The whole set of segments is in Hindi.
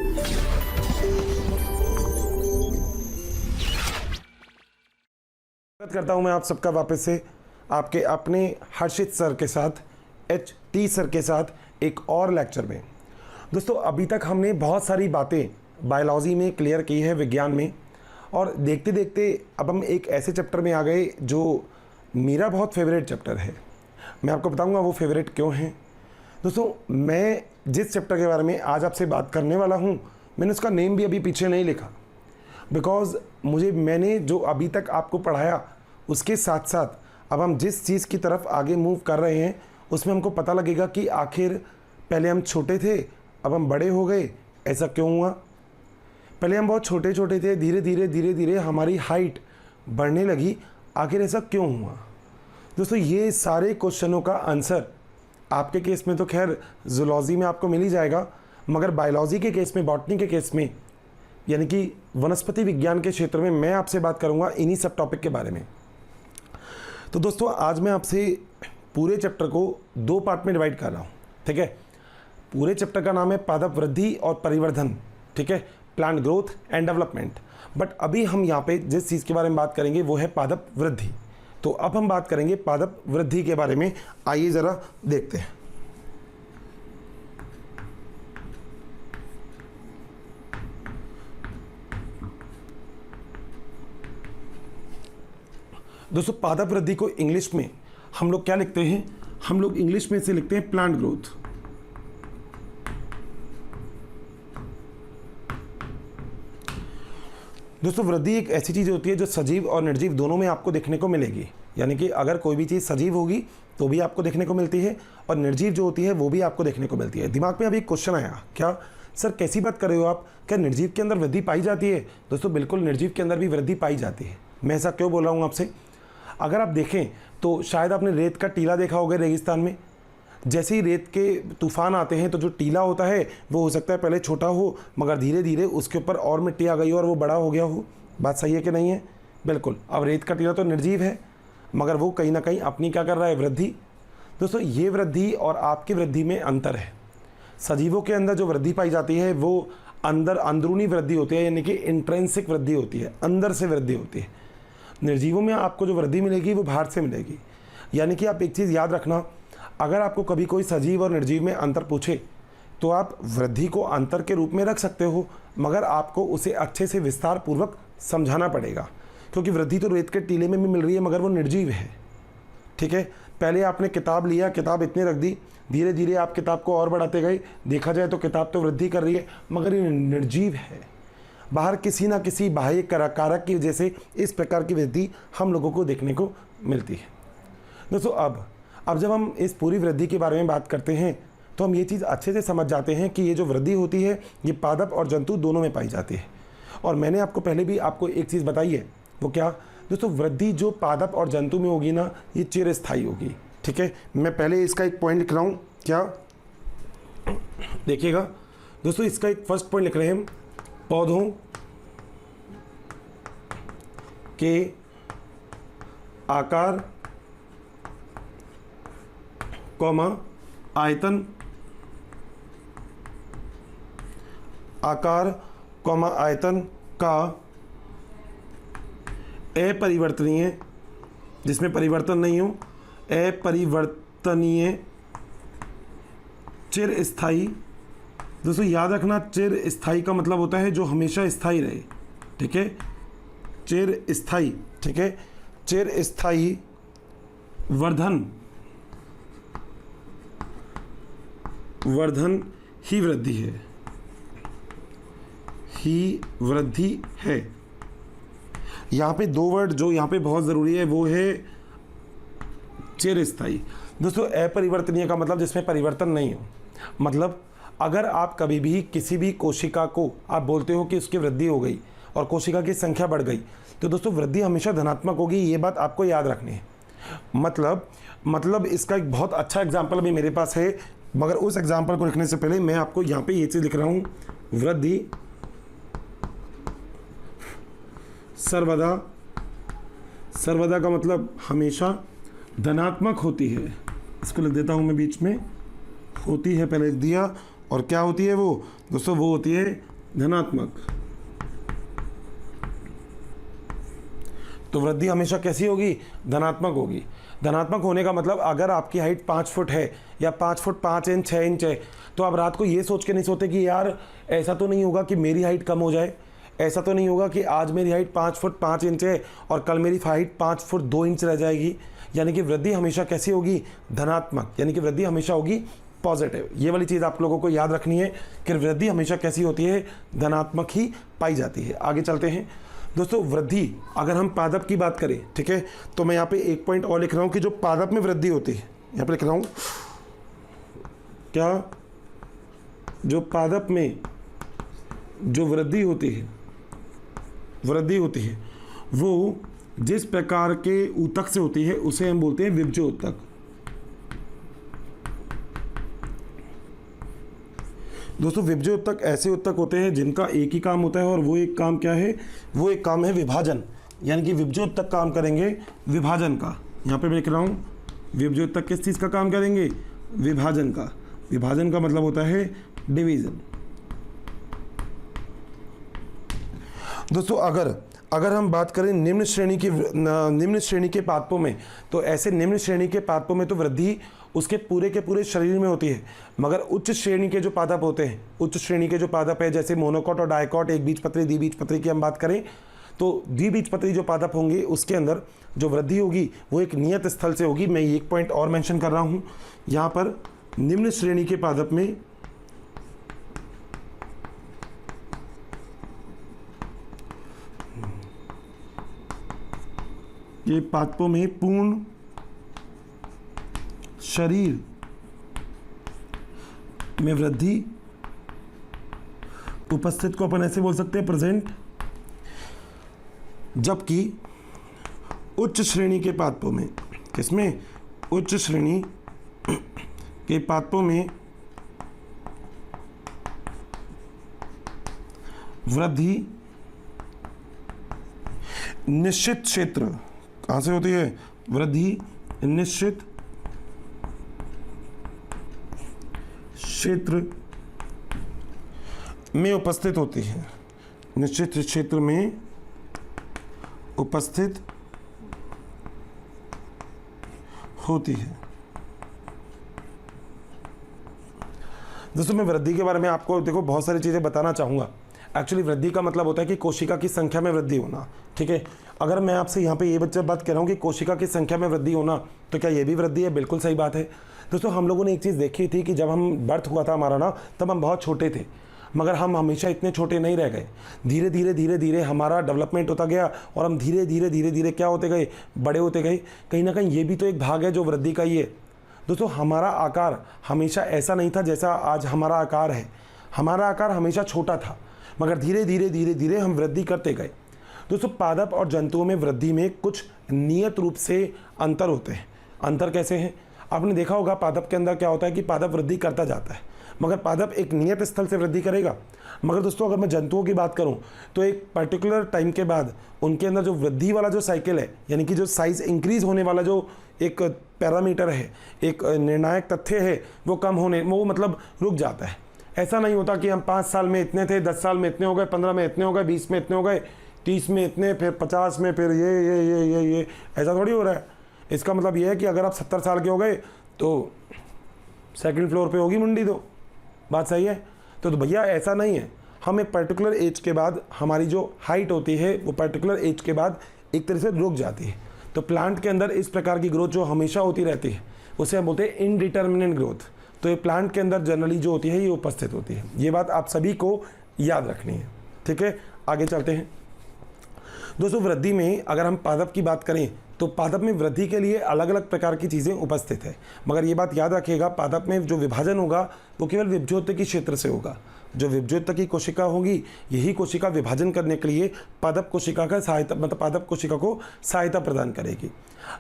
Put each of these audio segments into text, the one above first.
स्वागत करता हूं मैं आप सबका वापस से आपके अपने हर्षित सर के साथ, HT सर के साथ एक और लेक्चर में। दोस्तों, अभी तक हमने बहुत सारी बातें बायोलॉजी में क्लियर की है, विज्ञान में, और देखते देखते अब हम एक ऐसे चैप्टर में आ गए जो मेरा बहुत फेवरेट चैप्टर है। मैं आपको बताऊंगा वो फेवरेट क्यों है। दोस्तों, मैं जिस चैप्टर के बारे में आज आपसे बात करने वाला हूं, मैंने उसका नेम भी अभी पीछे नहीं लिखा, बिकॉज़ मैंने जो अभी तक आपको पढ़ाया उसके साथ साथ अब हम जिस चीज़ की तरफ आगे मूव कर रहे हैं उसमें हमको पता लगेगा कि आखिर पहले हम छोटे थे, अब हम बड़े हो गए, ऐसा क्यों हुआ। पहले हम बहुत छोटे छोटे थे, धीरे धीरे हमारी हाइट बढ़ने लगी, आखिर ऐसा क्यों हुआ। दोस्तों, ये सारे क्वेश्चनों का आंसर आपके केस में तो खैर जूलॉजी में आपको मिल ही जाएगा, मगर बायोलॉजी के केस में, बॉटनी के केस में, यानी कि वनस्पति विज्ञान के क्षेत्र में मैं आपसे बात करूंगा इन्हीं सब टॉपिक के बारे में। तो दोस्तों, आज मैं आपसे पूरे चैप्टर को 2 पार्ट में डिवाइड कर रहा हूँ, ठीक है। पूरे चैप्टर का नाम है पादप वृद्धि और परिवर्धन, ठीक है, plant growth and development. But अभी हम यहाँ पे जिस चीज़ के बारे में बात करेंगे वो है पादप वृद्धि। तो अब हम बात करेंगे पादप वृद्धि के बारे में। आइए ज़रा देखते हैं। दोस्तों, पादप वृद्धि को इंग्लिश में हम लोग क्या लिखते हैं? हम लोग इंग्लिश में से लिखते हैं प्लांट ग्रोथ। दोस्तों, वृद्धि एक ऐसी चीज़ होती है जो सजीव और निर्जीव दोनों में आपको देखने को मिलेगी। यानी कि अगर कोई भी चीज़ सजीव होगी तो भी आपको देखने को मिलती है, और निर्जीव जो होती है वो भी आपको देखने को मिलती है। दिमाग में अभी एक क्वेश्चन आया, क्या सर कैसी बात कर रहे हो आप, क्या निर्जीव के अंदर वृद्धि पाई जाती है? दोस्तों, बिल्कुल निर्जीव के अंदर भी वृद्धि पाई जाती है। मैं ऐसा क्यों बोल रहा हूँ आपसे? अगर आप देखें तो शायद आपने रेत का टीला देखा होगा रेगिस्तान में। जैसे ही रेत के तूफान आते हैं तो जो टीला होता है वो हो सकता है पहले छोटा हो, मगर धीरे धीरे उसके ऊपर और मिट्टी आ गई हो और वो बड़ा हो गया हो। बात सही है कि नहीं है? बिल्कुल। अब रेत का टीला तो निर्जीव है, मगर वो कहीं ना कहीं अपनी क्या कर रहा है? वृद्धि। दोस्तों, ये वृद्धि और आपकी वृद्धि में अंतर है। सजीवों के अंदर जो वृद्धि पाई जाती है वो अंदरूनी वृद्धि होती है, यानी कि इंट्रिंसिक वृद्धि होती है, अंदर से वृद्धि होती है। निर्जीवों में आपको जो वृद्धि मिलेगी वो बाहर से मिलेगी। यानी कि आप एक चीज़ याद रखना, अगर आपको कभी कोई सजीव और निर्जीव में अंतर पूछे तो आप वृद्धि को अंतर के रूप में रख सकते हो, मगर आपको उसे अच्छे से विस्तार पूर्वक समझाना पड़ेगा, क्योंकि वृद्धि तो रेत के टीले में भी मिल रही है मगर वो निर्जीव है, ठीक है। पहले आपने किताब लिया, किताब इतने रख दी, धीरे धीरे आप किताब को और बढ़ाते गए, देखा जाए तो किताब तो वृद्धि कर रही है मगर ये निर्जीव है। बाहर किसी ना किसी बाह्य कारक की वजह से इस प्रकार की वृद्धि हम लोगों को देखने को मिलती है। दोस्तों, अब जब हम इस पूरी वृद्धि के बारे में बात करते हैं तो हम ये चीज़ अच्छे से समझ जाते हैं कि ये जो वृद्धि होती है ये पादप और जंतु दोनों में पाई जाती है। और मैंने आपको पहले भी आपको एक चीज़ बताई है, वो क्या? दोस्तों, वृद्धि जो पादप और जंतु में होगी ना, ये चिरस्थायी होगी, ठीक है। मैं पहले इसका एक पॉइंट लिख रहा हूँ, क्या देखिएगा दोस्तों, इसका एक फर्स्ट पॉइंट लिख रहे हैं हम, पौधों के आकार, कॉमा आयतन, आकार कॉमा आयतन का अपरिवर्तनीय, जिसमें परिवर्तन नहीं हो, अपरिवर्तनीय चिरस्थायी। दोस्तों, याद रखना, चिरस्थायी का मतलब होता है जो हमेशा स्थायी रहे, ठीक है, चिरस्थायी, ठीक है। चिरस्थायी वर्धन ही वृद्धि है, ही वृद्धि है। यहाँ पे 2 वर्ड जो यहाँ पे बहुत ज़रूरी है वो है चिरस्थायी। दोस्तों, अपरिवर्तनीय का मतलब जिसमें परिवर्तन नहीं हो, मतलब अगर आप कभी भी किसी भी कोशिका को आप बोलते हो कि उसकी वृद्धि हो गई और कोशिका की संख्या बढ़ गई, तो दोस्तों वृद्धि हमेशा धनात्मक होगी, ये बात आपको याद रखनी है। मतलब इसका एक बहुत अच्छा एग्जाम्पल अभी मेरे पास है, मगर उस एग्जाम्पल को लिखने से पहले मैं आपको यहाँ पे ये चीज़ लिख रहा हूँ, वृद्धि सर्वदा का मतलब हमेशा धनात्मक होती है। इसको लिख देता हूँ मैं बीच में, होती है पहले लिख दिया, और क्या होती है वो दोस्तों? वो होती है धनात्मक। तो वृद्धि हमेशा कैसी होगी? धनात्मक होगी। धनात्मक होने का मतलब अगर आपकी हाइट 5 फुट है या 5 फुट 5 इंच 6 इंच है, तो आप रात को ये सोच के नहीं सोते कि यार ऐसा तो नहीं होगा कि मेरी हाइट कम हो जाए, ऐसा तो नहीं होगा कि आज मेरी हाइट 5 फुट 5 इंच है और कल मेरी हाइट 5 फुट 2 इंच रह जाएगी। यानी कि वृद्धि हमेशा कैसी होगी? धनात्मक। यानी कि वृद्धि हमेशा होगी पॉजिटिव। ये वाली चीज़ आप लोगों को याद रखनी है कि वृद्धि हमेशा कैसी होती है? धनात्मक ही पाई जाती है। आगे चलते हैं दोस्तों। वृद्धि अगर हम पादप की बात करें, ठीक है, तो मैं यहाँ पे एक पॉइंट और लिख रहा हूँ कि जो पादप में वृद्धि होती है, यहाँ पे लिख रहा हूँ क्या, जो पादप में जो वृद्धि होती है वो जिस प्रकार के ऊतक से होती है उसे हम बोलते हैं विभज्य ऊतक। दोस्तों विभज्य ऊतक ऐसे ऊतक होते हैं जिनका एक ही काम होता है और वो एक काम क्या है? वो एक काम है विभाजन। यानी कि विभज्य ऊतक काम करेंगे विभाजन का। यहाँ पे मैं लिख रहा हूँ विभज्य ऊतक किस चीज़ का काम करेंगे? विभाजन का। विभाजन का मतलब होता है डिवीजन। दोस्तों अगर हम बात करें निम्न श्रेणी के पादपों में, तो ऐसे निम्न श्रेणी के पादपों में तो वृद्धि उसके पूरे के पूरे शरीर में होती है। मगर उच्च श्रेणी के जो पादप होते हैं, उच्च श्रेणी के जो पादप है जैसे मोनोकॉट और डायकॉट, एक बीजपत्री द्विबीजपत्री की हम बात करें, तो द्विबीजपत्री जो पादप होंगे उसके अंदर जो वृद्धि होगी वो एक नियत स्थल से होगी। मैं एक पॉइंट और मेंशन कर रहा हूँ यहाँ पर, निम्न श्रेणी के पादप में ये पादपों में पूर्ण शरीर में वृद्धि उपस्थित को अपन ऐसे बोल सकते हैं प्रेजेंट, जबकि उच्च श्रेणी के पादपों में, किसमें? उच्च श्रेणी के पादपों में वृद्धि निश्चित क्षेत्र, कहाँ से होती है? वृद्धि निश्चित क्षेत्र में उपस्थित होती है। निश्चित क्षेत्र में उपस्थित होती है। दोस्तों मैं वृद्धि के बारे में आपको देखो बहुत सारी चीज़ें बताना चाहूँगा। एक्चुअली वृद्धि का मतलब होता है कि कोशिका की संख्या में वृद्धि होना, ठीक है। अगर मैं आपसे यहाँ पे ये बात कह रहा हूँ कि कोशिका की संख्या में वृद्धि होना, तो क्या ये भी वृद्धि है? बिल्कुल सही बात है। दोस्तों हम लोगों ने एक चीज़ देखी थी कि जब हम बर्थ हुआ था हमारा ना, तब हम बहुत छोटे थे, मगर हम हमेशा इतने छोटे नहीं रह गए। धीरे धीरे हमारा डेवलपमेंट होता गया और हम धीरे धीरे क्या होते गए? बड़े होते गए। कहीं ना कहीं ये भी तो एक भाग है जो वृद्धि का ही है। दोस्तों हमारा आकार हमेशा ऐसा नहीं था जैसा आज हमारा आकार है। हमारा आकार हमेशा छोटा था, मगर धीरे धीरे हम वृद्धि करते गए। दोस्तों पादप और जंतुओं में वृद्धि में कुछ नियत रूप से अंतर होते हैं। अंतर कैसे हैं? आपने देखा होगा पादप के अंदर क्या होता है कि पादप वृद्धि करता जाता है, मगर पादप एक नियत स्थल से वृद्धि करेगा। मगर दोस्तों अगर मैं जंतुओं की बात करूं, तो एक पर्टिकुलर टाइम के बाद उनके अंदर जो वृद्धि वाला जो साइकिल है, यानी कि जो साइज इंक्रीज होने वाला जो एक पैरामीटर है, एक निर्णायक तथ्य है, वो कम होने, वो मतलब रुक जाता है। ऐसा नहीं होता कि हम 5 साल में इतने थे, 10 साल में इतने हो गए, 15 में इतने हो गए, 20 में इतने हो गए, 30 में इतने, फिर 50 में फिर ये ऐसा थोड़ी हो रहा है। इसका मतलब ये है कि अगर आप 70 साल के हो गए तो सेकंड फ्लोर पे होगी मुंडी। तो बात सही है। तो भैया ऐसा नहीं है। हम एक पर्टिकुलर एज के बाद हमारी जो हाइट होती है वो पर्टिकुलर एज के बाद एक तरह से रुक जाती है। तो प्लांट के अंदर इस प्रकार की ग्रोथ जो हमेशा होती रहती है उसे हम बोलते हैं इनडिटर्मिनेट ग्रोथ। तो ये प्लांट के अंदर जनरली जो होती है ये उपस्थित होती है। ये बात आप सभी को याद रखनी है, ठीक है। आगे चलते हैं दोस्तों। वृद्धि में अगर हम पादप की बात करें तो पादप में वृद्धि के लिए अलग अलग प्रकार की चीज़ें उपस्थित है, मगर ये बात याद रखिएगा पादप में जो विभाजन होगा वो केवल विभज्योतकी क्षेत्र से होगा। जो विभज्योतकी कोशिका होगी यही कोशिका विभाजन करने के लिए पादप कोशिका का सहायता, मतलब पादप कोशिका को सहायता प्रदान करेगी।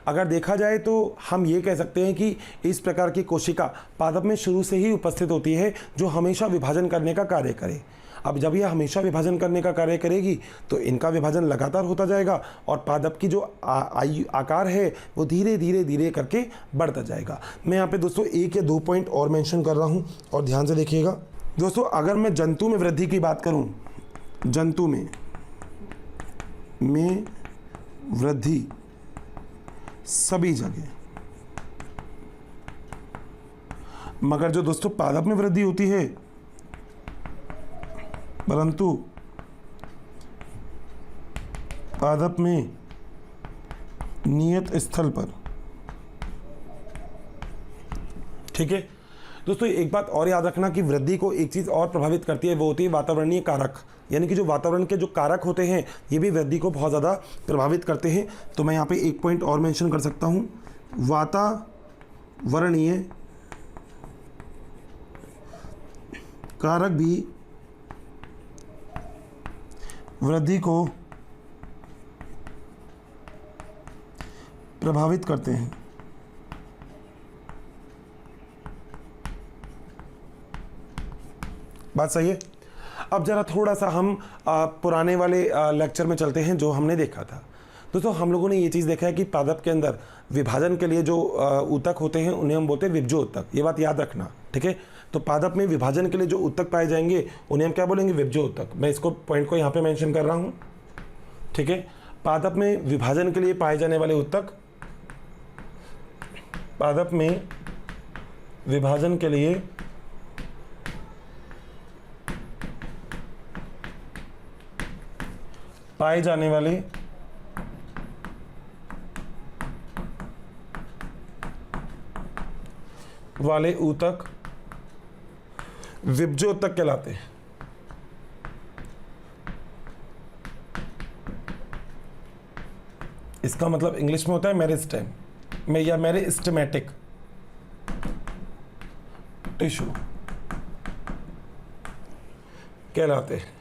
अगर देखा जाए तो हम ये कह सकते हैं कि इस प्रकार की कोशिका पादप में शुरू से ही उपस्थित होती है जो हमेशा विभाजन करने का कार्य करे। अब जब यह हमेशा विभाजन करने का कार्य करेगी तो इनका विभाजन लगातार होता जाएगा और पादप की जो आकार है वो धीरे धीरे करके बढ़ता जाएगा। मैं यहाँ पे दोस्तों 1 या 2 पॉइंट और मेंशन कर रहा हूँ और ध्यान से देखिएगा। दोस्तों अगर मैं जंतु में वृद्धि की बात करूं, जंतु में वृद्धि सभी जगह, मगर जो दोस्तों पादप में वृद्धि होती है, परंतु पादप में नियत स्थल पर। ठीक है दोस्तों, एक बात और याद रखना कि वृद्धि को एक चीज़ और प्रभावित करती है, वो होती है वातावरणीय कारक, यानी कि जो वातावरण के जो कारक होते हैं ये भी वृद्धि को बहुत ज़्यादा प्रभावित करते हैं। तो मैं यहाँ पे एक पॉइंट और मेंशन कर सकता हूँ, वातावरणीय कारक भी वृद्धि को प्रभावित करते हैं। बात सही है। अब जरा थोड़ा सा हम पुराने वाले लेक्चर में चलते हैं जो हमने देखा था। दोस्तों हम लोगों ने ये चीज़ देखा है कि पादप के अंदर विभाजन के लिए जो ऊतक होते हैं उन्हें हम बोलते हैं विभज्य ऊतक। ये बात याद रखना, ठीक है। तो पादप में विभाजन के लिए जो ऊतक पाए जाएंगे उन्हें हम क्या बोलेंगे, विभज्य ऊतक। मैं इसको पॉइंट को यहाँ पे मेंशन कर रहा हूँ, ठीक है। पादप में विभाजन के लिए पाए जाने वाले ऊतक, पादप में विभाजन के लिए पाए जाने वाले ऊतक विभज्य ऊतक कहलाते हैं। इसका मतलब इंग्लिश में होता है मेरिस्टेम में या मेरिस्टेमेटिक टिश्यू कहलाते हैं।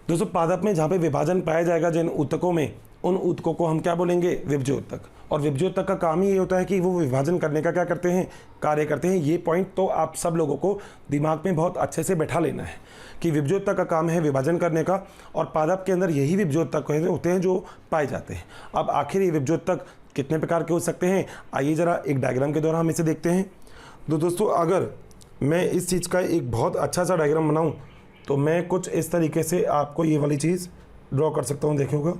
दोस्तों पादप में जहाँ पे विभाजन पाया जाएगा जिन ऊतकों में, उन ऊतकों को हम क्या बोलेंगे, विभज्य ऊतक। और विभज्य ऊतक का काम ही ये होता है कि वो विभाजन करने का क्या करते हैं, कार्य करते हैं। ये पॉइंट तो आप सब लोगों को दिमाग में बहुत अच्छे से बैठा लेना है कि विभज्य ऊतक का काम है विभाजन करने का, और पादप के अंदर यही विभज्य ऊतक होते हैं जो पाए जाते हैं। अब आखिर ये विभज्य ऊतक कितने प्रकार के हो सकते हैं, आइए ज़रा एक डायग्राम के द्वारा हम इसे देखते हैं। तो दोस्तों अगर मैं इस चीज़ का एक बहुत अच्छा सा डायग्राम बनाऊँ तो मैं कुछ इस तरीके से आपको ये वाली चीज़ ड्रॉ कर सकता हूँ, देखिएगा।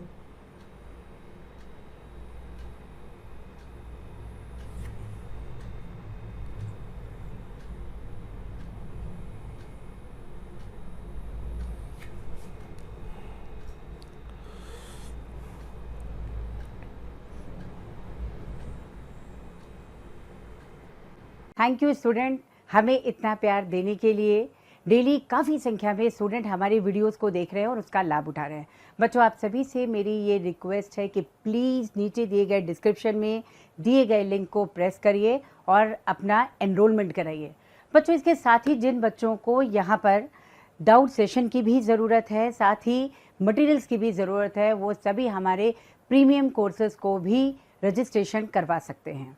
थैंक यू स्टूडेंट, हमें इतना प्यार देने के लिए। डेली काफ़ी संख्या में स्टूडेंट हमारे वीडियोस को देख रहे हैं और उसका लाभ उठा रहे हैं। बच्चों आप सभी से मेरी ये रिक्वेस्ट है कि प्लीज़ नीचे दिए गए डिस्क्रिप्शन में दिए गए लिंक को प्रेस करिए और अपना एनरोलमेंट कराइए। बच्चों इसके साथ ही जिन बच्चों को यहाँ पर डाउट सेशन की भी ज़रूरत है, साथ ही मटेरियल्स की भी ज़रूरत है, वो सभी हमारे प्रीमियम कोर्सेज़ को भी रजिस्ट्रेशन करवा सकते हैं।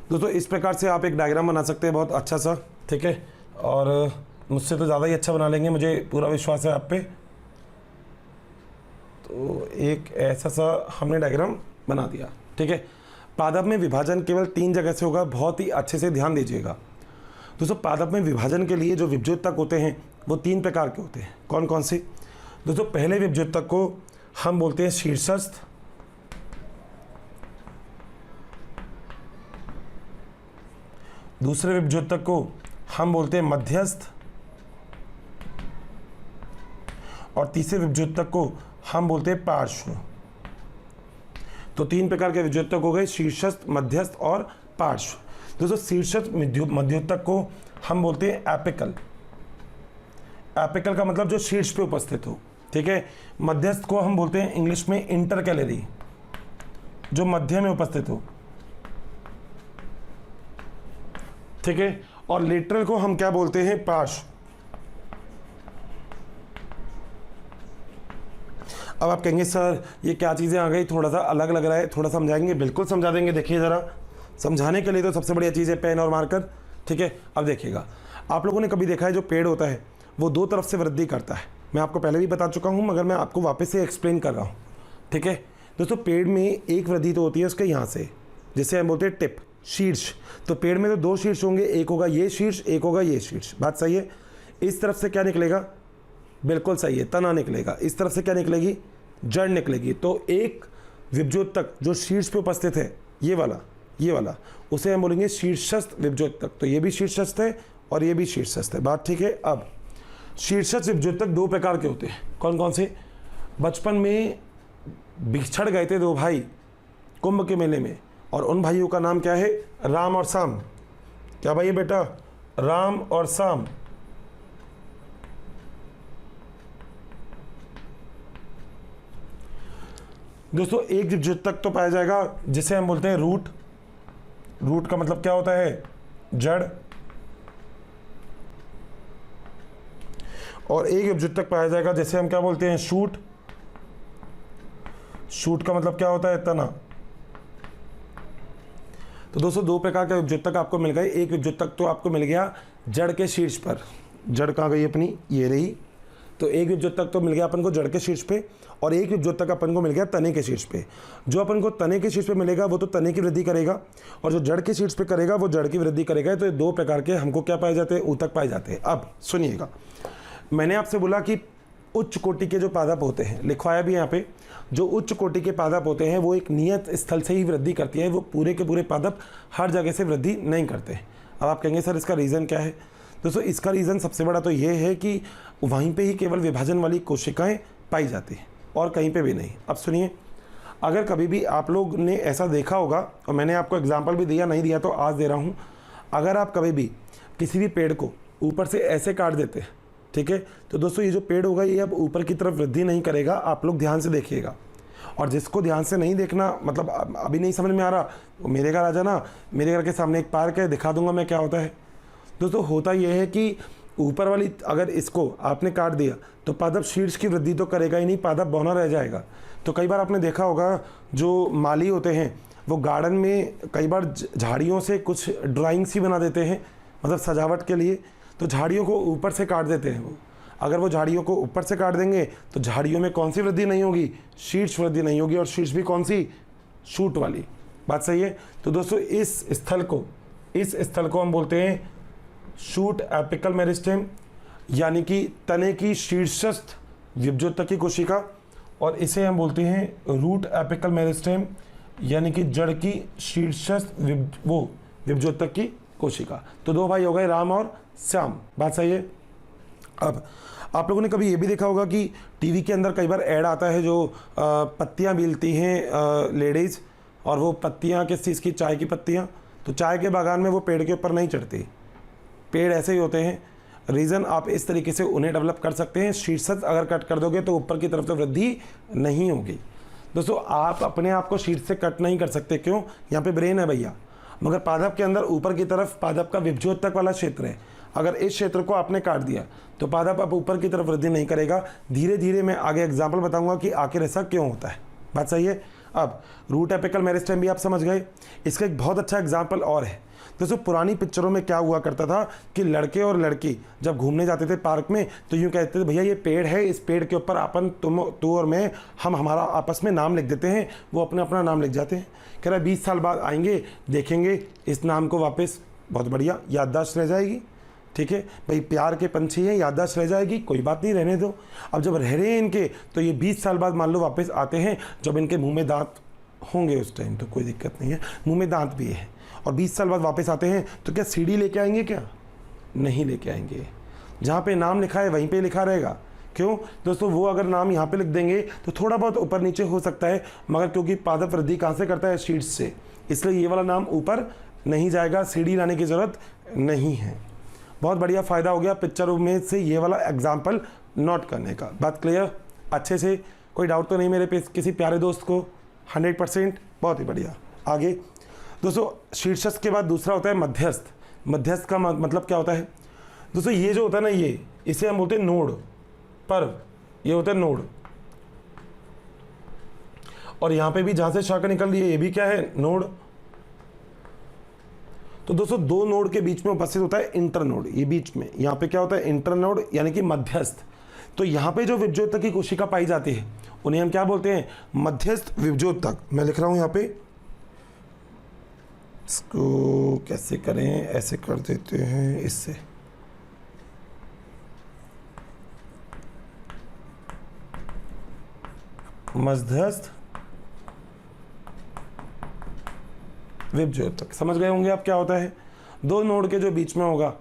दोस्तों इस प्रकार से आप एक डायग्राम बना सकते हैं बहुत अच्छा सा, ठीक है। और मुझसे तो ज़्यादा ही अच्छा बना लेंगे, मुझे पूरा विश्वास है आप पे। तो एक ऐसा सा हमने डायग्राम बना दिया, ठीक है। पादप में विभाजन केवल 3 जगह से होगा, बहुत ही अच्छे से ध्यान दीजिएगा। दोस्तों पादप में विभाजन के लिए जो विभज्य ऊतक होते हैं वो 3 प्रकार के होते हैं। कौन कौन से? दोस्तों पहले विभज्य ऊतक को हम बोलते हैं शीर्षस्थ, दूसरे विभज्य ऊतक को हम बोलते हैं मध्यस्थ, और तीसरे विभज्य ऊतक को हम बोलते हैं पार्श्व। तो 3 प्रकार के विभज्य ऊतक हो गए, शीर्षस्थ, मध्यस्थ और पार्श्व। दोस्तों शीर्षस्थ मध्योतक को हम बोलते हैं एपिकल। एपिकल का मतलब जो शीर्ष पे उपस्थित हो, ठीक है। मध्यस्थ को हम बोलते हैं इंग्लिश में इंटरकैलरी, जो मध्य में उपस्थित हो, ठीक है। और लेटरल को हम क्या बोलते हैं, पार्श्व। अब आप कहेंगे सर ये क्या चीज़ें आ गई, थोड़ा सा अलग लग रहा है, थोड़ा समझाएंगे? बिल्कुल समझा देंगे। देखिए ज़रा, समझाने के लिए तो सबसे बढ़िया चीज़ है पेन और मार्कर, ठीक है। अब देखिएगा, आप लोगों ने कभी देखा है जो पेड़ होता है वो दो तरफ से वृद्धि करता है। मैं आपको पहले भी बता चुका हूँ, मगर मैं आपको वापस से एक्सप्लेन कर रहा हूँ, ठीक है। दोस्तों पेड़ में एक वृद्धि तो होती है उसके यहाँ से, जिसे हम बोलते हैं टिप, शीर्ष। तो पेड़ में तो दो शीर्ष होंगे, एक होगा ये शीर्ष, एक होगा ये शीर्ष। बात सही है। इस तरफ से क्या निकलेगा, बिल्कुल सही है, तना निकलेगा। इस तरफ से क्या निकलेगी, जड़ निकलेगी। तो एक विभज्योतक जो शीर्ष पे उपस्थित है, ये वाला, उसे हम बोलेंगे शीर्षस्थ विभज्योतक। तो ये भी शीर्षस्थ है और ये भी शीर्षस्थ है। बात ठीक है। अब शीर्षस्थ विभज्योतक दो प्रकार के होते हैं। कौन कौन से? बचपन में बिछड़ गए थे दो भाई कुंभ के मेले में, और उन भाइयों का नाम क्या है, राम और शाम। क्या भाई है बेटा, राम और शाम। दोस्तों एक विभज्योतक तो पाया जाएगा जिसे हम बोलते हैं रूट। रूट का मतलब क्या होता है, जड़। और एक विभज्योतक पाया जाएगा जिसे हम क्या बोलते हैं, शूट। शूट का मतलब क्या होता है, तना। तो दोस्तों दो प्रकार के विभज्योतक आपको मिल गए। एक विभज्योतक तो आपको मिल गया जड़ के शीर्ष पर, जड़ कहाँ गई अपनी, ये रही। तो एक विभज्योतक तो मिल गया अपन को जड़ के शीर्ष पे, और एक विभज्योतक अपन को मिल गया तने के शीर्ष पे। जो अपन को तने के शीर्ष पे मिलेगा वो तो तने की वृद्धि करेगा, और जो जड़ के शीर्ष पे करेगा वो जड़ की वृद्धि करेगा। तो ये दो प्रकार के हमको क्या पाए जाते हैं, ऊतक पाए जाते हैं। अब सुनिएगा, मैंने आपसे बोला कि उच्च कोटि के जो पादप होते हैं, लिखवाया भी यहाँ पे, जो उच्च कोटि के पादप होते हैं वो एक नियत स्थल से ही वृद्धि करती है। वो पूरे के पूरे पादप हर जगह से वृद्धि नहीं करते। अब आप कहेंगे सर इसका रीज़न क्या है? दोस्तों इसका रीज़न सबसे बड़ा तो ये है कि वहीं पे ही केवल विभाजन वाली कोशिकाएं पाई जाती हैं और कहीं पे भी नहीं। अब सुनिए, अगर कभी भी आप लोग ने ऐसा देखा होगा, और मैंने आपको एग्जांपल भी दिया, नहीं दिया तो आज दे रहा हूँ, अगर आप कभी भी किसी भी पेड़ को ऊपर से ऐसे काट देते हैं, ठीक है, तो दोस्तों ये जो पेड़ होगा ये अब ऊपर की तरफ वृद्धि नहीं करेगा। आप लोग ध्यान से देखिएगा, और जिसको ध्यान से नहीं देखना, मतलब अभी नहीं समझ में आ रहा, वो मेरे घर आ जाना, मेरे घर के सामने एक पार्क है, दिखा दूंगा मैं क्या होता है। दोस्तों होता यह है कि ऊपर वाली अगर इसको आपने काट दिया तो पादप शीर्ष की वृद्धि तो करेगा ही नहीं, पादप बौना रह जाएगा। तो कई बार आपने देखा होगा जो माली होते हैं वो गार्डन में कई बार झाड़ियों से कुछ ड्राइंग्स ही बना देते हैं, मतलब सजावट के लिए। तो झाड़ियों को ऊपर से काट देते हैं वो। अगर वो झाड़ियों को ऊपर से काट देंगे तो झाड़ियों में कौन सी वृद्धि नहीं होगी, शीर्ष वृद्धि नहीं होगी, और शीर्ष भी कौन सी, शूट वाली। बात सही है। तो दोस्तों इस स्थल को हम बोलते हैं शूट एपिकल मेरिस्टेम, यानी कि तने की शीर्षस्थ विभज्योतक की कोशिका, और इसे हम बोलते हैं रूट एपिकल मेरिस्टेम, यानी कि जड़ की शीर्षस्थ विभज्योतक की कोशिका। तो दो भाई हो गए, राम और श्याम। बात सही है। अब आप लोगों ने कभी ये भी देखा होगा कि टीवी के अंदर कई बार ऐड आता है जो पत्तियां बीलती हैं लेडीज़, और वो पत्तियां किस चीज़ की, चाय की पत्तियां। तो चाय के बागान में वो पेड़ के ऊपर नहीं चढ़ती, पेड़ ऐसे ही होते हैं। रीज़न आप इस तरीके से उन्हें डेवलप कर सकते हैं। शीर्षस्थ अगर कट कर दोगे तो ऊपर की तरफ तो वृद्धि नहीं होगी। दोस्तों आप अपने आप को शीर्ष से कट नहीं कर सकते, क्यों? यहाँ पे ब्रेन है भैया, मगर पादप के अंदर ऊपर की तरफ पादप का विभज्योतक वाला क्षेत्र है। अगर इस क्षेत्र को आपने काट दिया तो पादप अब ऊपर की तरफ वृद्धि नहीं करेगा। धीरे धीरे मैं आगे एग्जाम्पल बताऊंगा कि आखिर ऐसा क्यों होता है। बात सही है। अब रूट एपिकल मेरिस्टेम भी आप समझ गए। इसका एक बहुत अच्छा एग्जाम्पल और है। दोस्तों पुरानी पिक्चरों में क्या हुआ करता था कि लड़के और लड़की जब घूमने जाते थे पार्क में तो यूँ कहते थे भैया ये पेड़ है, इस पेड़ के ऊपर अपन तू और मैं हम हमारा आपस में नाम लिख देते हैं। वो अपना अपना नाम लिख जाते हैं। कह रहा 20 साल बाद आएंगे, देखेंगे इस नाम को वापस, बहुत बढ़िया याददाश्त रह जाएगी। ठीक है भाई, प्यार के पंछी हैं, याददाश्त रह जाएगी, कोई बात नहीं, रहने दो। अब जब रह रहे हैं इनके तो ये 20 साल बाद मान लो वापस आते हैं, जब इनके मुंह में दांत होंगे उस टाइम तो कोई दिक्कत नहीं है, मुंह में दांत भी है, और 20 साल बाद वापस आते हैं तो क्या सीढ़ी लेके आएंगे? क्या नहीं लेके आएंगे। जहाँ पे नाम लिखा है वहीं पे लिखा रहेगा। क्यों दोस्तों? वो अगर नाम यहाँ पे लिख देंगे तो थोड़ा बहुत ऊपर नीचे हो सकता है, मगर क्योंकि पादप वृद्धि कहाँ से करता है? शीर्ष से, इसलिए ये वाला नाम ऊपर नहीं जाएगा, सीढ़ी लाने की ज़रूरत नहीं है। बहुत बढ़िया फ़ायदा हो गया पिक्चर में से ये वाला एग्जाम्पल नोट करने का। बात क्लियर अच्छे से? कोई डाउट तो नहीं मेरे पे किसी प्यारे दोस्त को? 100%। बहुत ही बढ़िया। आगे दोस्तों, शीर्षस्थ के बाद दूसरा होता है मध्यस्थ। मध्यस्थ का मतलब क्या होता है दोस्तों? ये जो होता है ना, ये इसे हम बोलते हैं नोड, पर्व, ये होता है नोड। और यहां पे भी जहां से शाखा निकल रही है ये भी क्या है? नोड। तो दोस्तों दो नोड के बीच में उपस्थित होता है इंटरनोड। ये बीच में यहां पे क्या होता है? इंटरनोड, यानी कि मध्यस्थ। तो यहां पे जो विभज्योतक की कोशिका पाई जाती है उन्हें हम क्या बोलते हैं? मध्यस्थ विभज्योतक। मैं लिख रहा हूं यहां पे, इसको कैसे करें? ऐसे कर देते हैं इससे। मध्यस्थ विभज्योतक। समझ गए होंगे आप क्या होता है? दो नोड के जो बीच में होगा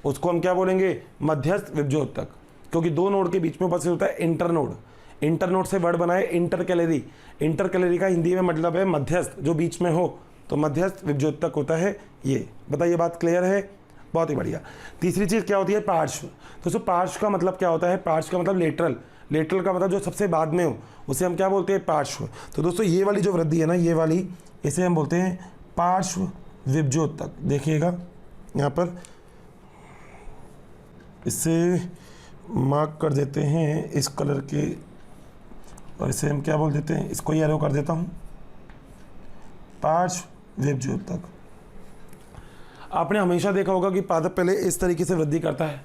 उसको हम क्या बोलेंगे? मध्यस्थ विभज्योतक। क्योंकि दो नोड के बीच में उपस्थित होता है इंटरनोड। इंटरनोड से वर्ड बनाए इंटरकैलरी। इंटरकैलरी का हिंदी में मतलब है मध्यस्थ, जो बीच में हो, तो मध्यस्थ विभज्योतक होता है ये। बताइए बात क्लियर है? बहुत ही बढ़िया। तीसरी चीज़ क्या होती है? पार्श्व। दोस्तों पार्श्व का मतलब क्या होता है? पार्श्व का मतलब लेटरल। लेटरल का मतलब जो सबसे बाद में हो उसे हम क्या बोलते हैं? पार्श्व। तो दोस्तों ये वाली जो वृद्धि है ना, ये वाली, इसे हम बोलते हैं पार्श्व विभज्योतक। देखिएगा यहाँ पर, इससे मार्क कर देते हैं इस कलर के, और इसे हम क्या बोल देते हैं? इसको ही एरो कर देता हूँ, पार्श्व विभज्योतक। आपने हमेशा देखा होगा कि पादप पहले इस तरीके से वृद्धि करता है,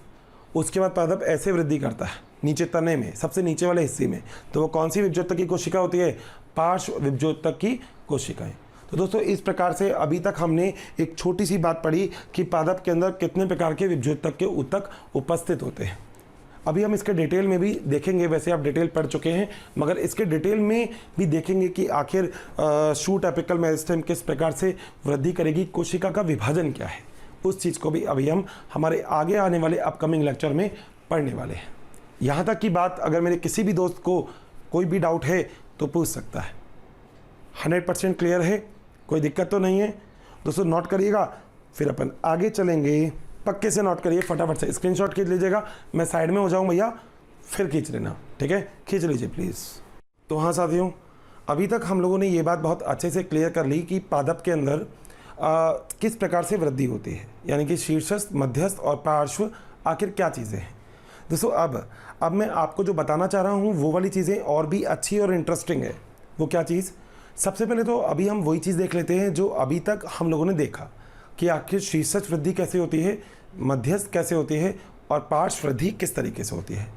उसके बाद पादप ऐसे वृद्धि करता है नीचे तने में, सबसे नीचे वाले हिस्से में। तो वो कौन सी विभज्योतक की कोशिका होती है? पार्श्व विभज्योतक की कोशिकाएं। तो दोस्तों इस प्रकार से अभी तक हमने एक छोटी सी बात पढ़ी कि पादप के अंदर कितने प्रकार के विभज्योतक के ऊतक उपस्थित होते हैं। अभी हम इसके डिटेल में भी देखेंगे, वैसे आप डिटेल पढ़ चुके हैं, मगर इसके डिटेल में भी देखेंगे कि आखिर शूट एपिकल मेरिस्टेम किस प्रकार से वृद्धि करेगी, कोशिका का विभाजन क्या है, उस चीज़ को भी अभी हम हमारे आगे आने वाले अपकमिंग लेक्चर में पढ़ने वाले हैं। यहाँ तक की बात अगर मेरे किसी भी दोस्त को कोई भी डाउट है तो पूछ सकता है। 100% क्लियर है? कोई दिक्कत तो नहीं है? दोस्तों नोट करिएगा, फिर अपन आगे चलेंगे। पक्के से नोट करिए, फटाफट से स्क्रीनशॉट खींच लीजिएगा। मैं साइड में हो जाऊँ भैया, फिर खींच लेना, ठीक है? खींच लीजिए प्लीज़। तो हाँ साथियों, अभी तक हम लोगों ने ये बात बहुत अच्छे से क्लियर कर ली कि पादप के अंदर किस प्रकार से वृद्धि होती है, यानी कि शीर्षस्थ, मध्यस्थ और पार्श्व आखिर क्या चीज़ें हैं। दोस्तों अब मैं आपको जो बताना चाह रहा हूँ वो वाली चीज़ें और भी अच्छी और इंटरेस्टिंग है। वो क्या चीज़? सबसे पहले तो अभी हम वही चीज़ देख लेते हैं जो अभी तक हम लोगों ने देखा कि आखिर शीर्षस्थ वृद्धि कैसे होती है, मध्यस्थ कैसे होती है और पार्श्व वृद्धि किस तरीके से होती है।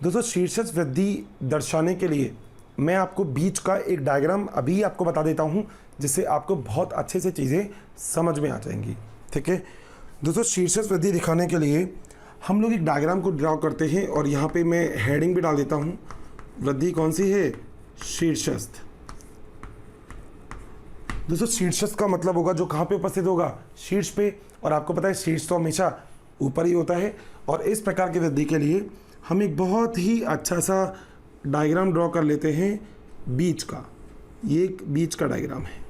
दोस्तों शीर्षस्थ वृद्धि दर्शाने के लिए मैं आपको बीच का एक डायग्राम अभी आपको बता देता हूँ, जिससे आपको बहुत अच्छे से चीज़ें समझ में आ जाएंगी, ठीक है? दोस्तों शीर्षस्थ वृद्धि दिखाने के लिए हम लोग एक डायग्राम को ड्रॉ करते हैं, और यहाँ पे मैं हेडिंग भी डाल देता हूँ। वृद्धि कौन सी है? शीर्षस्थ। दोस्तों शीर्षस्थ का मतलब होगा जो कहाँ पे उपस्थित होगा? शीर्ष पे। और आपको पता है शीर्ष तो हमेशा ऊपर ही होता है। और इस प्रकार की वृद्धि के लिए हम एक बहुत ही अच्छा सा डायग्राम ड्रॉ कर लेते हैं बीच का। ये एक बीच का डायग्राम है,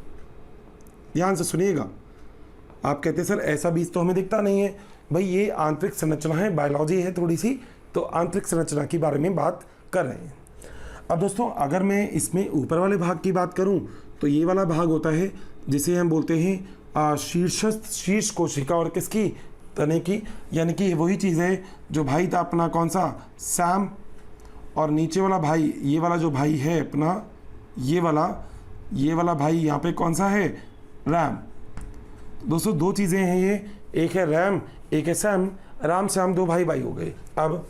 ध्यान से सुनिएगा। आप कहते हैं सर ऐसा बीज तो हमें दिखता नहीं है। भाई ये आंतरिक संरचना है, बायोलॉजी है थोड़ी सी, तो आंतरिक संरचना के बारे में बात कर रहे हैं। अब दोस्तों अगर मैं इसमें ऊपर वाले भाग की बात करूं तो ये वाला भाग होता है जिसे हम बोलते हैं शीर्षस्थ, शीर्ष कोशिका और किसकी? तने की। यानी कि वही चीज़ है जो भाई था अपना कौन सा? सैम। और नीचे वाला भाई, ये वाला जो भाई है अपना, ये वाला भाई यहाँ पे कौन सा है? रैम। दोस्तों दो चीज़ें हैं ये, एक है रैम, एक है सैम। राम श्याम दो भाई हो गए। अब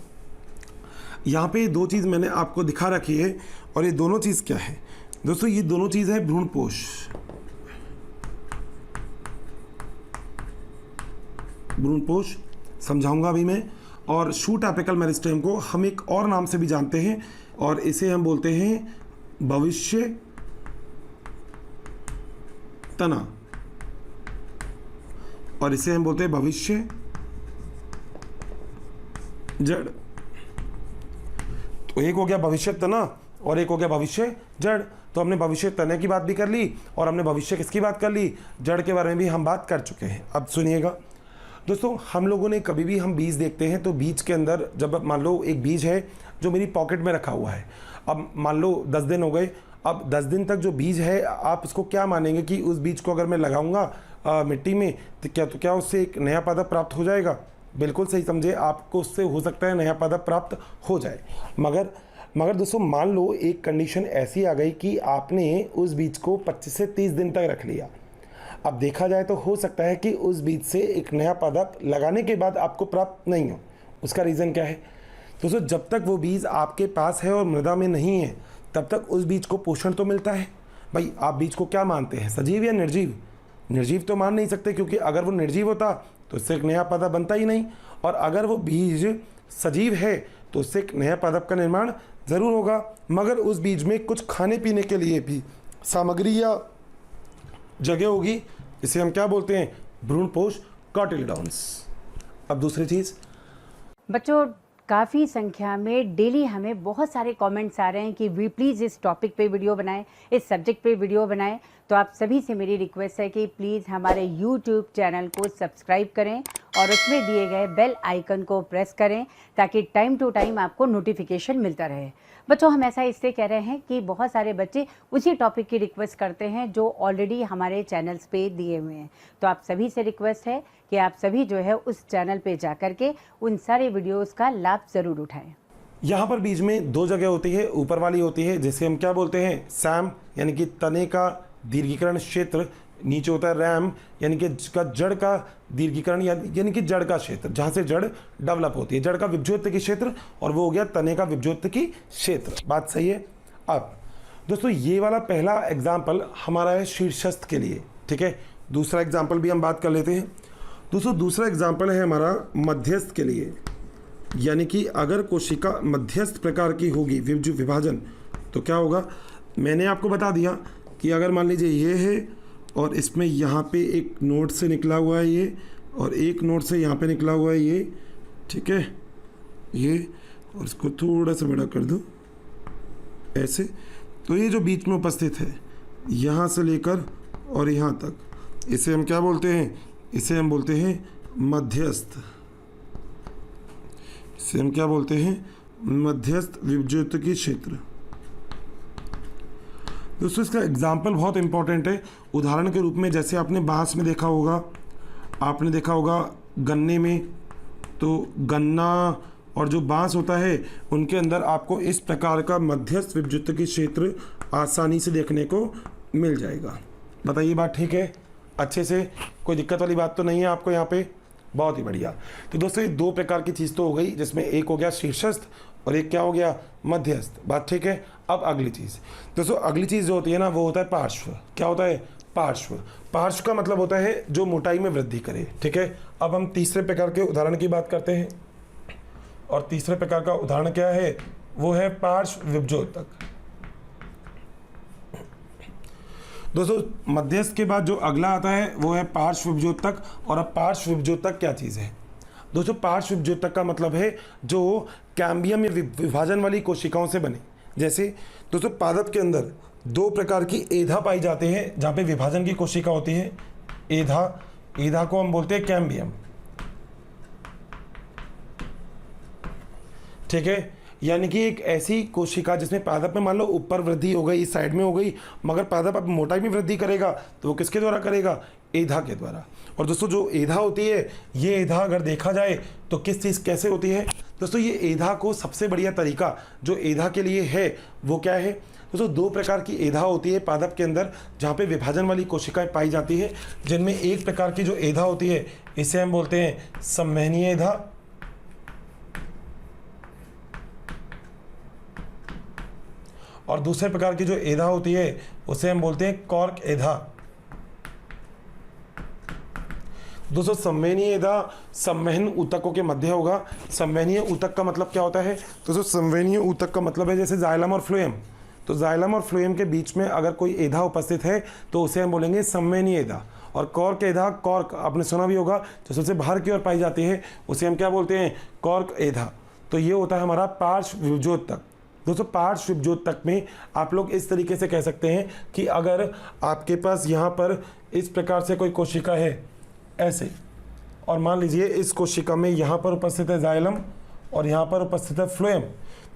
यहाँ पे दो चीज़ मैंने आपको दिखा रखी है, और ये दोनों चीज़ क्या है दोस्तों? ये दोनों चीज़ है भ्रूणपोष। भ्रूणपोष समझाऊंगा अभी मैं। और शूट एपिकल मेरिस्टेम को हम एक और नाम से भी जानते हैं, और इसे हम बोलते हैं भविष्य तना, और इसे हम बोलते हैं भविष्य जड़। तो एक हो गया भविष्य तना और एक हो गया भविष्य जड़। तो हमने भविष्य तने की बात भी कर ली, और हमने भविष्य किसकी बात कर ली? जड़ के बारे में भी हम बात कर चुके हैं। अब सुनिएगा दोस्तों हम लोगों ने कभी भी हम बीज देखते हैं तो बीज के अंदर जब मान लो एक बीज है जो मेरी पॉकेट में रखा हुआ है, अब मान लो 10 दिन हो गए, अब 10 दिन तक जो बीज है आप इसको क्या मानेंगे कि उस बीज को अगर मैं लगाऊंगा मिट्टी में तो क्या उससे एक नया पौधा प्राप्त हो जाएगा? बिल्कुल सही समझे, आपको उससे हो सकता है नया पौधा प्राप्त हो जाए। मगर दोस्तों मान लो एक कंडीशन ऐसी आ गई कि आपने उस बीज को 25 से 30 दिन तक रख लिया। अब देखा जाए तो हो सकता है कि उस बीज से एक नया पौधा लगाने के बाद आपको प्राप्त नहीं हो। उसका रीज़न क्या है? दोस्तों जब तक वो बीज आपके पास है और मृदा में नहीं है तब तक उस बीज को पोषण तो मिलता है। भाई आप बीज को क्या मानते हैं, सजीव या निर्जीव? निर्जीव तो मान नहीं सकते, क्योंकि अगर वो निर्जीव होता तो इससे एक नया पौधा बनता ही नहीं, और अगर वो बीज सजीव है तो उससे एक नया पौधा का निर्माण ज़रूर होगा। मगर उस बीज में कुछ खाने पीने के लिए भी सामग्री या जगह होगी, इसे हम क्या बोलते हैं? भ्रूणपोष कॉटिलिडॉन्स। अब दूसरी चीज़, बच्चों काफ़ी संख्या में डेली हमें बहुत सारे कमेंट्स आ रहे हैं कि वी प्लीज़ इस टॉपिक पे वीडियो बनाएं, इस सब्जेक्ट पे वीडियो बनाएं। तो आप सभी से मेरी रिक्वेस्ट है कि प्लीज़ हमारे यूट्यूब चैनल को सब्सक्राइब करें और उसमें दिए गए बेल आइकन को प्रेस करें ताकि टाइम टू टाइम आपको नोटिफिकेशन मिलता रहे। बच्चों हम ऐसा इसलिए कह रहे हैं कि बहुत सारे बच्चे उसी टॉपिक की रिक्वेस्ट करते हैं जो ऑलरेडी हमारे चैनल्स पे दिए हुए हैं। तो आप सभी से रिक्वेस्ट है कि आप सभी जो है उस चैनल पे जा कर के उन सारे वीडियोस का लाभ ज़रूर उठाएं। यहाँ पर बीज में 2 जगह होती है, ऊपर वाली होती है जिसे हम क्या बोलते हैं? सैम यानी कि तने का दीर्घीकरण क्षेत्र, नीचे होता है रैम यानी कि जड़ का दीर्घीकरण यानी कि जड़ का क्षेत्र, जहाँ से जड़ डेवलप होती है, जड़ का विभज्योत्की क्षेत्र, और वो हो गया तने का विभज्योत्की क्षेत्र। बात सही है। अब दोस्तों ये वाला पहला एग्जाम्पल हमारा है शीर्षस्थ के लिए, ठीक है। दूसरा एग्जाम्पल भी हम बात कर लेते हैं। दोस्तों दूसरा एग्जाम्पल है हमारा मध्यस्थ के लिए, यानी कि अगर कोशिका मध्यस्थ प्रकार की होगी विभाजन तो क्या होगा? मैंने आपको बता दिया कि अगर मान लीजिए ये है और इसमें यहाँ पे एक नोड से निकला हुआ है ये, और एक नोड से यहाँ पे निकला हुआ है ये, ठीक है, ये, और इसको थोड़ा सा बड़ा कर दो ऐसे, तो ये जो बीच में उपस्थित है यहाँ से लेकर और यहाँ तक, इसे हम क्या बोलते हैं? इसे हम बोलते हैं मध्यस्थ। इसे हम क्या बोलते हैं? मध्यस्थ विभज्योत्की क्षेत्र। दोस्तों इसका एग्जाम्पल बहुत इंपॉर्टेंट है। उदाहरण के रूप में जैसे आपने बांस में देखा होगा, आपने देखा होगा गन्ने में, तो गन्ना और जो बांस होता है उनके अंदर आपको इस प्रकार का मध्यस्थ विभज्योत्की क्षेत्र आसानी से देखने को मिल जाएगा। बताइए बात ठीक है? अच्छे से कोई दिक्कत वाली बात तो नहीं है आपको यहाँ पे? बहुत ही बढ़िया। तो दोस्तों ये 2 प्रकार की चीज़ तो हो गई, जिसमें एक हो गया शीर्षस्थ और एक क्या हो गया? मध्यस्थ। बात ठीक है। अब अगली चीज़ दोस्तों, अगली चीज़ जो होती है ना वो होता है पार्श्व। क्या होता है? पार्श्व। पार्श्व का मतलब होता है जो मोटाई में वृद्धि करे, ठीक है। अब हम तीसरे प्रकार के उदाहरण की बात करते हैं, और तीसरे प्रकार का उदाहरण क्या है? वो है पार्श्व विभज्योतक। दोस्तों मध्यस्थ के बाद जो अगला आता है वो है पार्श्व विभज्योतक। और अब पार्श्व विभज्योतक क्या चीज़ है? दोस्तों पार्श्व विभज्योतक का मतलब है जो कैम्बियम या विभाजन वाली कोशिकाओं से बने। जैसे दोस्तों पादप के अंदर 2 प्रकार की एधा पाई जाते हैं जहाँ पे विभाजन की कोशिका होती है। एधा को हम बोलते हैं कैम्बियम, ठीक है। यानी कि एक ऐसी कोशिका जिसमें पादप में मान लो ऊपर वृद्धि हो गई, इस साइड में हो गई, मगर पादप अब मोटाई में वृद्धि करेगा तो वो किसके द्वारा करेगा? एधा के द्वारा। और दोस्तों जो एधा होती है, ये एधा अगर देखा जाए तो किस चीज़ कैसे होती है? दोस्तों ये एधा को सबसे बढ़िया तरीका जो एधा के लिए है वो क्या है? दोस्तों 2 प्रकार की एधा होती है पादप के अंदर जहाँ पे विभाजन वाली कोशिकाएं पाई जाती है, जिनमें एक प्रकार की जो एधा होती है इसे हम बोलते हैं संवहनीय एधा, और दूसरे प्रकार की जो एधा होती है उसे हम बोलते हैं कॉर्क एधा। दोस्तों संवहनीय एधा संवहन ऊतकों के मध्य होगा। संवहनीय ऊतक का मतलब क्या होता है? दोस्तों संवहनीय ऊतक का मतलब है जैसे जाइलम और फ्लोएम, तो जाइलम और फ्लोएम के बीच में अगर कोई एधा उपस्थित है तो उसे हम बोलेंगे संवहनीय एधा। और कॉर्क एधा, कॉर्क आपने सुना भी होगा, जो सबसे बाहर की ओर पाई जाती है उसे हम क्या बोलते हैं? कॉर्क एधा। तो ये होता है हमारा पार्श्व विभज्योतक। दोस्तों पार्श्व विभज्योतक में आप लोग इस तरीके से कह सकते हैं कि अगर आपके पास यहाँ पर इस प्रकार से कोई कोशिका है, ऐसे और मान लीजिए इस कोशिका में यहाँ पर उपस्थित है जाइलम और यहाँ पर उपस्थित है फ्लोएम।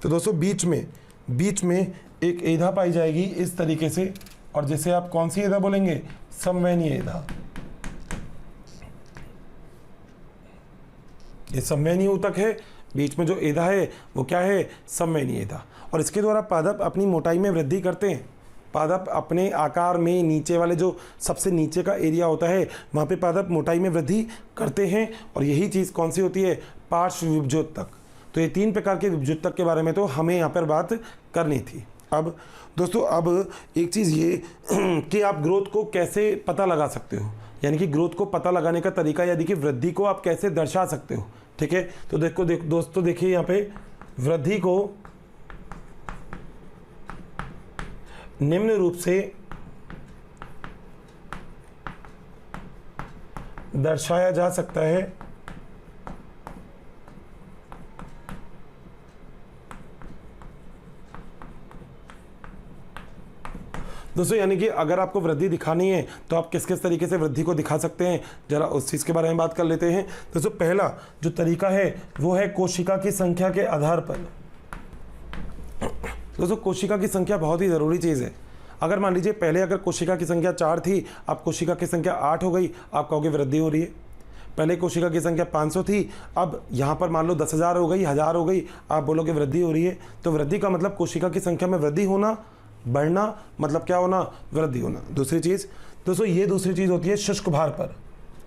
तो दोस्तों बीच में एक एधा पाई जाएगी इस तरीके से, और जिसे आप कौन सी एधा बोलेंगे? संवहनीय एधा। ये संवहनीय ऊतक है, बीच में जो एधा है वो क्या है? संवहनीय एधा। और इसके द्वारा पादप अपनी मोटाई में वृद्धि करते हैं। पादप अपने आकार में नीचे वाले जो सबसे नीचे का एरिया होता है वहाँ पे पादप मोटाई में वृद्धि करते हैं, और यही चीज़ कौन सी होती है? पार्श्व विभज्योतक। तो ये 3 प्रकार के विभज्योतक के बारे में तो हमें यहाँ पर बात करनी थी। अब दोस्तों अब एक चीज़ ये कि आप ग्रोथ को कैसे पता लगा सकते हो, यानी कि ग्रोथ को पता लगाने का तरीका, यानी कि वृद्धि को आप कैसे दर्शा सकते हो। ठीक है, तो दोस्तों देखिए यहाँ पे वृद्धि को निम्न रूप से दर्शाया जा सकता है। दोस्तों यानी कि अगर आपको वृद्धि दिखानी है तो आप किस किस तरीके से वृद्धि को दिखा सकते हैं, जरा उस चीज़ के बारे में बात कर लेते हैं। दोस्तों पहला जो तरीका है वो है कोशिका की संख्या के आधार पर। दोस्तों कोशिका की संख्या बहुत ही ज़रूरी चीज़ है। अगर मान लीजिए पहले अगर कोशिका की संख्या 4 थी, अब कोशिका की संख्या 8 हो गई, आप कहोगे वृद्धि हो रही है। पहले कोशिका की संख्या 500 थी, अब यहाँ पर मान लो 10,000 हो गई, 1000 हो गई, आप बोलोगे वृद्धि हो रही है। तो वृद्धि का मतलब कोशिका की संख्या में वृद्धि होना, बढ़ना, मतलब क्या होना? वृद्धि होना। दूसरी चीज़ दोस्तों, ये दूसरी चीज़ होती है शुष्क भार पर,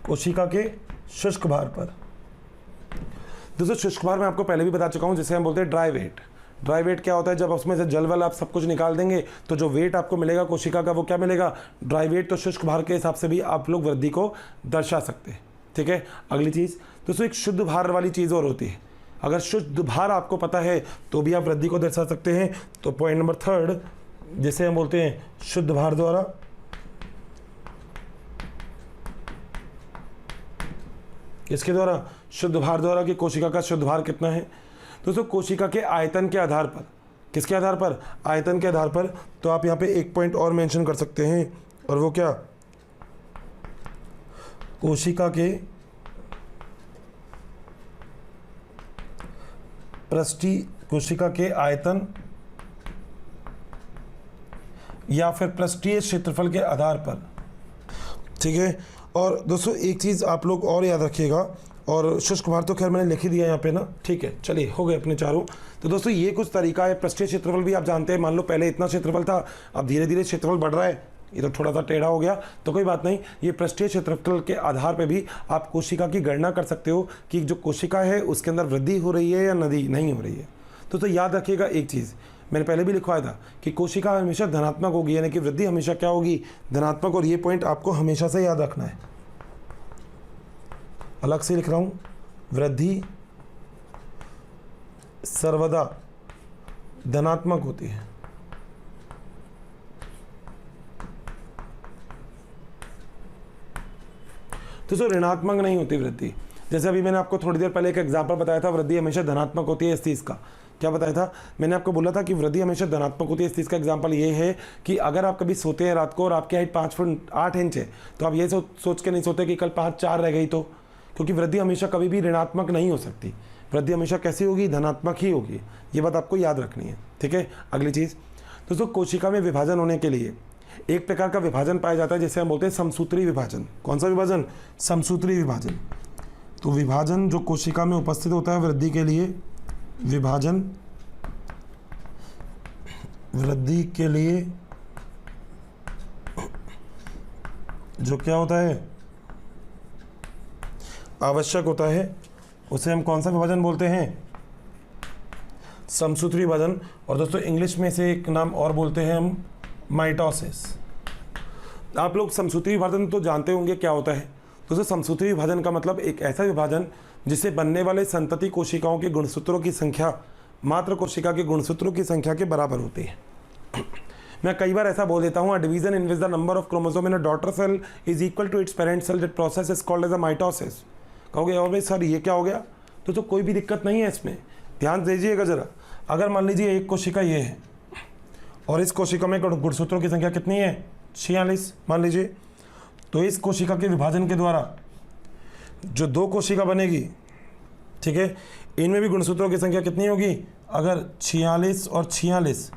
कोशिका के शुष्क भार पर। दोस्तों शुष्क भार मैं आपको पहले भी बता चुका हूँ, जिसे हम बोलते हैं ड्राई वेट। ड्राई वेट क्या होता है? जब उसमें से जल वल आप सब कुछ निकाल देंगे तो जो वेट आपको मिलेगा कोशिका का वो क्या मिलेगा? Dry weight. तो शुष्क भार के हिसाब से भी आप लोग वृद्धि को दर्शा सकते हैं। ठीक है, अगली चीज़ दोस्तों, एक शुद्ध भार वाली चीज़ और होती है। अगर शुद्ध भार आपको पता है तो भी आप वृद्धि को दर्शा सकते हैं। तो पॉइंट नंबर 3 जिसे हम बोलते हैं शुद्ध भार द्वारा, इसके द्वारा शुद्ध भार द्वारा कि कोशिका का शुद्ध भार कितना है। दोस्तों कोशिका के आयतन के आधार पर, किसके आधार पर? आयतन के आधार पर। तो आप यहाँ पे एक पॉइंट और मेंशन कर सकते हैं, और वो क्या? कोशिका के पृष्ठीय, कोशिका के आयतन या फिर पृष्ठीय क्षेत्रफल के आधार पर। ठीक है, और दोस्तों एक चीज़ आप लोग और याद रखिएगा, और शुष्क भार तो खैर मैंने लिख ही दिया यहाँ पे ना। ठीक है, चलिए हो गए अपने चारों। तो दोस्तों ये कुछ तरीका है। पृष्ठीय क्षेत्रफल भी आप जानते हैं, मान लो पहले इतना क्षेत्रफल था, अब धीरे धीरे क्षेत्रफल बढ़ रहा है, ये तो थोड़ा सा टेढ़ा हो गया, तो कोई बात नहीं। ये पृष्ठीय क्षेत्रफल के आधार पर भी आप कोशिका की गणना कर सकते हो कि जो कोशिका है उसके अंदर वृद्धि हो रही है या नहीं हो रही है। तो याद रखिएगा एक चीज़, मैंने पहले भी लिखवाया था कि कोशिका हमेशा धनात्मक होगी, यानी कि वृद्धि हमेशा क्या होगी? धनात्मक। और ये पॉइंट आपको हमेशा से याद रखना है। अलग से लिख रहा हूँ, वृद्धि सर्वदा धनात्मक होती है। तो ऋणात्मक नहीं होती वृद्धि। जैसे अभी मैंने आपको थोड़ी देर पहले एक एग्जांपल बताया था, वृद्धि हमेशा धनात्मक होती है इस चीज़ का। क्या बताया था? मैंने आपको बोला था कि वृद्धि हमेशा धनात्मक होती है। इस चीज़ का एग्जांपल ये है कि अगर आप कभी सोते हैं रात को और आपकी हाइट 5 फुट 8 इंच है, तो आप ये सोच के नहीं सोते कि कल 5 4 रह गई, तो क्योंकि वृद्धि हमेशा कभी भी ऋणात्मक नहीं हो सकती। वृद्धि हमेशा कैसी होगी? धनात्मक ही होगी। ये बात आपको याद रखनी है। ठीक है, अगली चीज़ दोस्तों, कोशिका में विभाजन होने के लिए एक प्रकार का विभाजन पाया जाता है जिसे हम बोलते हैं समसूत्री विभाजन। कौन सा विभाजन? समसूत्री विभाजन। तो विभाजन जो कोशिका में उपस्थित होता है वृद्धि के लिए, विभाजन वृद्धि के लिए जो क्या होता है? आवश्यक होता है, उसे हम कौन सा विभाजन बोलते हैं? समसूत्री विभाजन। और दोस्तों इंग्लिश में से एक नाम और बोलते हैं हम माइटोसिस। आप लोग समसूत्री विभाजन तो जानते होंगे क्या होता है। दोस्तों समसूत्री विभाजन का मतलब एक ऐसा विभाजन जिसे बनने वाले संतति कोशिकाओं के गुणसूत्रों की संख्या मात्र कोशिका के गुणसूत्रों की संख्या के बराबर होती है। मैं कई बार ऐसा बोल देता हूँ, division in which the number of chromosome in a daughter cell is equal to its parent cell, that process is called as a mitosis. कहोगे और भाई सर ये क्या हो गया? तो कोई भी दिक्कत नहीं है इसमें, ध्यान दीजिएगा जरा। अगर मान लीजिए एक कोशिका ये है और इस कोशिका में गुणसूत्रों की संख्या कितनी है? 46 मान लीजिए। तो इस कोशिका के विभाजन के द्वारा जो 2 कोशिका बनेगी, ठीक है, इनमें भी गुणसूत्रों की संख्या कितनी होगी? अगर 46 और 46,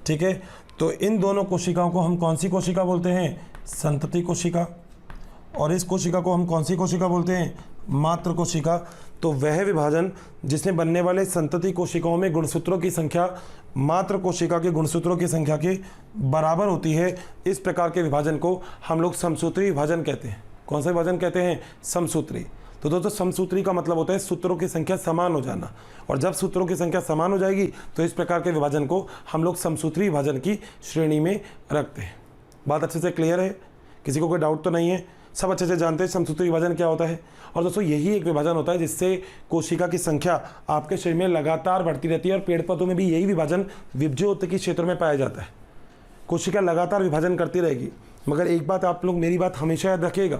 ठीक है, तो इन दोनों कोशिकाओं को हम कौन सी कोशिका बोलते हैं? संतति कोशिका। और इस कोशिका को हम कौन सी कोशिका बोलते हैं? मात्र कोशिका। तो वह विभाजन जिसमें बनने वाले संतति कोशिकाओं में गुणसूत्रों की संख्या मात्र कोशिका के गुणसूत्रों की संख्या के बराबर होती है, इस प्रकार के विभाजन को हम लोग समसूत्री विभाजन कहते हैं। कौन सा विभाजन कहते हैं? समसूत्री। तो दोस्तों समसूत्री का मतलब होता है सूत्रों की संख्या समान हो जाना, और जब सूत्रों की संख्या समान हो जाएगी तो इस प्रकार के विभाजन को हम लोग समसूत्री विभाजन की श्रेणी में रखते हैं। बात अच्छे से क्लियर है? किसी को कोई डाउट तो नहीं है? सब अच्छे से जानते हैं समसूत्री विभाजन क्या होता है। और दोस्तों यही एक विभाजन होता है जिससे कोशिका की संख्या आपके शरीर में लगातार बढ़ती रहती है, और पेड़ पौधों में भी यही विभाजन विभज्योत के क्षेत्र में पाया जाता है। कोशिका लगातार विभाजन करती रहेगी, मगर एक बात आप लोग मेरी बात हमेशा याद रखिएगा,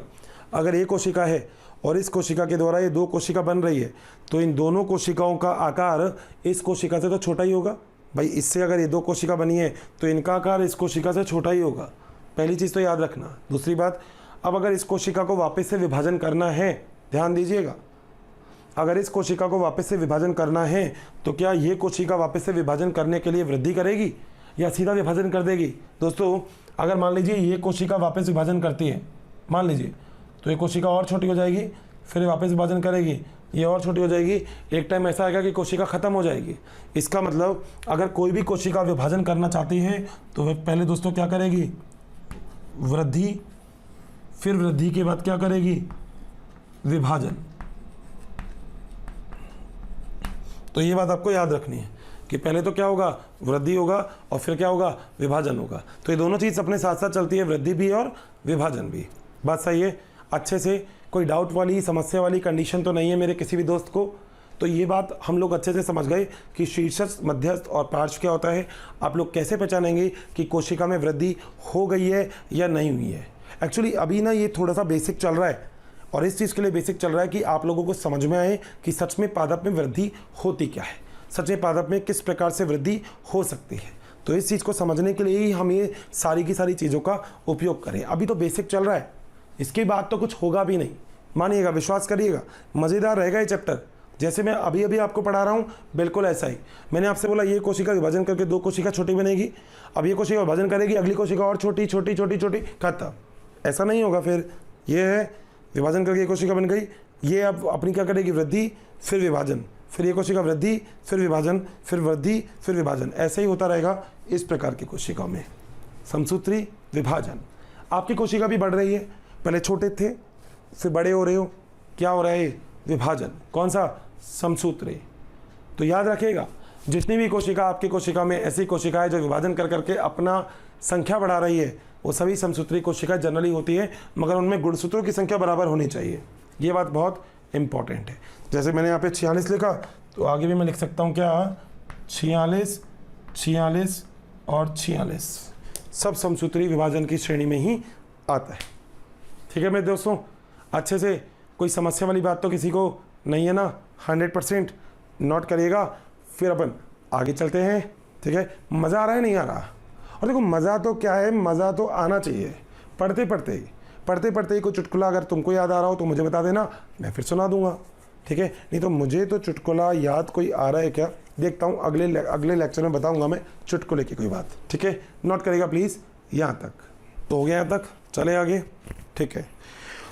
अगर एक कोशिका है और इस कोशिका के द्वारा ये 2 कोशिका बन रही है, तो इन दोनों कोशिकाओं का आकार इस कोशिका से तो छोटा ही होगा भाई। इससे अगर ये 2 कोशिका बनी है तो इनका आकार इस कोशिका से छोटा ही होगा। पहली चीज़ तो याद रखना। दूसरी बात, अब अगर इस कोशिका को वापस से विभाजन करना है, ध्यान दीजिएगा, अगर इस कोशिका को वापस से विभाजन करना है तो क्या ये कोशिका वापस से विभाजन करने के लिए वृद्धि करेगी या सीधा विभाजन कर देगी? दोस्तों अगर मान लीजिए ये कोशिका वापस विभाजन करती है, मान लीजिए, तो ये कोशिका और छोटी हो जाएगी, फिर वापस विभाजन करेगी, ये और छोटी हो जाएगी, एक टाइम ऐसा आएगा कि कोशिका खत्म हो जाएगी। इसका मतलब अगर कोई भी कोशिका विभाजन करना चाहती है तो वह पहले दोस्तों क्या करेगी? वृद्धि, फिर वृद्धि के बाद क्या करेगी? विभाजन। तो ये बात आपको याद रखनी है कि पहले तो क्या होगा? वृद्धि होगा, और फिर क्या होगा? विभाजन होगा। तो ये दोनों चीज़ अपने साथ साथ चलती है, वृद्धि भी और विभाजन भी। बात सही है? अच्छे से कोई डाउट वाली समस्या वाली कंडीशन तो नहीं है मेरे किसी भी दोस्त को? तो ये बात हम लोग अच्छे से समझ गए कि शीर्षस्थ, मध्यस्थ और पार्श्व क्या होता है। आप लोग कैसे पहचानेंगे कि कोशिका में वृद्धि हो गई है या नहीं हुई है। एक्चुअली अभी ना ये थोड़ा सा बेसिक चल रहा है, और इस चीज़ के लिए बेसिक चल रहा है कि आप लोगों को समझ में आए कि सच में पादप में वृद्धि होती क्या है, सच में पादप में किस प्रकार से वृद्धि हो सकती है। तो इस चीज़ को समझने के लिए ही हम ये सारी की सारी चीज़ों का उपयोग करें। अभी तो बेसिक चल रहा है, इसके बाद तो कुछ होगा भी नहीं, मानिएगा, विश्वास करिएगा, मज़ेदार रहेगा ये चैप्टर। जैसे मैं अभी अभी आपको पढ़ा रहा हूँ, बिल्कुल ऐसा ही। मैंने आपसे बोला ये कोशिका विभाजन करके 2 कोशिका छोटी बनेगी, अब ये कोशिका विभाजन करेगी, अगली कोशिका और छोटी छोटी छोटी छोटी, खत्म। ऐसा नहीं होगा। फिर ये है विभाजन करके कोशिका बन गई, ये अब अपनी क्या करेगी? वृद्धि, फिर विभाजन, फिर ये कोशिका वृद्धि, फिर विभाजन, फिर वृद्धि, फिर विभाजन। ऐसे ही होता रहेगा इस प्रकार की कोशिकाओं में। समसूत्री विभाजन। आपकी कोशिका भी बढ़ रही है, पहले छोटे थे फिर बड़े हो रहे हो, क्या हो रहा है? विभाजन। कौन सा? समसूत्री। तो याद रखिएगा, जितनी भी कोशिका आपकी कोशिका में ऐसी कोशिका है जो विभाजन कर करके अपना संख्या बढ़ा रही है, वो सभी समसूत्री कोशिका जनरली होती है, मगर उनमें गुणसूत्रों की संख्या बराबर होनी चाहिए। ये बात बहुत इंपॉर्टेंट है। जैसे मैंने यहाँ पे 46 लिखा, तो आगे भी मैं लिख सकता हूँ क्या? 46, 46 और 46, सब समसूत्री विभाजन की श्रेणी में ही आता है। ठीक है मेरे दोस्तों, अच्छे से कोई समस्या वाली बात तो किसी को नहीं है ना? 100% नोट करिएगा, फिर अपन आगे चलते हैं। ठीक है, मज़ा आ रहा है नहीं आ रहा? और देखो मज़ा तो क्या है, मज़ा तो आना चाहिए पढ़ते पढ़ते ही कोई चुटकुला अगर तुमको याद आ रहा हो तो मुझे बता देना, मैं फिर सुना दूंगा। ठीक है, नहीं तो मुझे तो चुटकुला याद कोई आ रहा है क्या, देखता हूँ अगले लेक्चर में बताऊंगा मैं चुटकुले की कोई बात। ठीक है, नोट करेगा प्लीज़। यहाँ तक तो हो गया, यहाँ तक चले आगे। ठीक है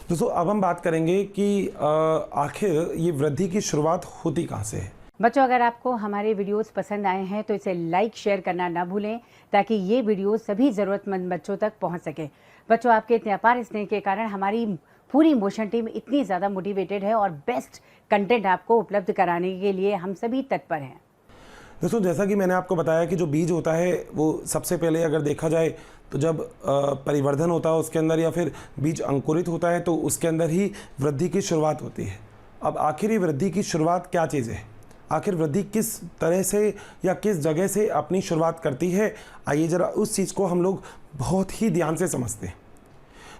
दोस्तों, अब हम बात करेंगे कि आखिर ये वृद्धि की शुरुआत होती कहाँ से है। बच्चों, अगर आपको हमारे वीडियोस पसंद आए हैं तो इसे लाइक शेयर करना ना भूलें, ताकि ये वीडियो सभी ज़रूरतमंद बच्चों तक पहुंच सके। बच्चों, आपके इतने अपार स्नेह के कारण हमारी पूरी मोशन टीम इतनी ज़्यादा मोटिवेटेड है और बेस्ट कंटेंट आपको उपलब्ध कराने के लिए हम सभी तत्पर हैं। दोस्तों, जैसा कि मैंने आपको बताया कि जो बीज होता है वो सबसे पहले अगर देखा जाए तो जब परिवर्धन होता है उसके अंदर, या फिर बीज अंकुरित होता है तो उसके अंदर ही वृद्धि की शुरुआत होती है। अब आखिर ये वृद्धि की शुरुआत क्या चीज़ है, आखिर वृद्धि किस तरह से या किस जगह से अपनी शुरुआत करती है, आइए ज़रा उस चीज़ को हम लोग बहुत ही ध्यान से समझते हैं।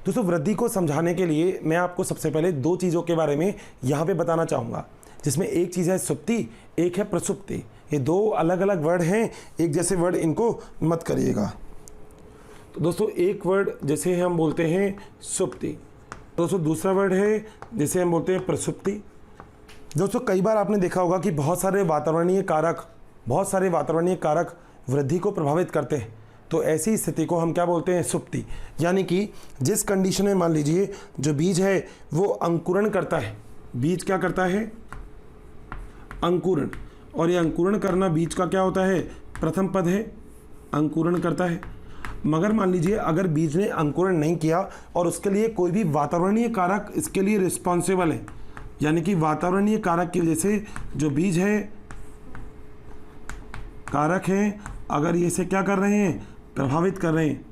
दोस्तों, वृद्धि को समझाने के लिए मैं आपको सबसे पहले 2 चीज़ों के बारे में यहाँ पे बताना चाहूँगा, जिसमें एक चीज़ है सुप्ति, एक है प्रसुप्ति। ये 2 अलग अलग वर्ड हैं, एक जैसे वर्ड इनको मत करिएगा। तो दोस्तों, एक वर्ड जैसे हम बोलते हैं सुप्ति, दोस्तों दूसरा वर्ड है जिसे हम बोलते हैं प्रसुप्ति। दोस्तों कई बार आपने देखा होगा कि बहुत सारे वातावरणीय कारक वृद्धि को प्रभावित करते हैं, तो ऐसी स्थिति को हम क्या बोलते हैं? सुप्ति। यानी कि जिस कंडीशन में मान लीजिए जो बीज है वो अंकुरण करता है, बीज क्या करता है? अंकुरण। और ये अंकुरण करना बीज का क्या होता है? प्रथम पद है, अंकुरण करता है। मगर मान लीजिए अगर बीज ने अंकुरण नहीं किया और उसके लिए कोई भी वातावरणीय कारक इसके लिए रिस्पॉन्सिबल है, यानी कि वातावरणीय कारक की वजह से जो बीज है, कारक हैं, अगर ये इसे क्या कर रहे हैं? प्रभावित कर रहे हैं,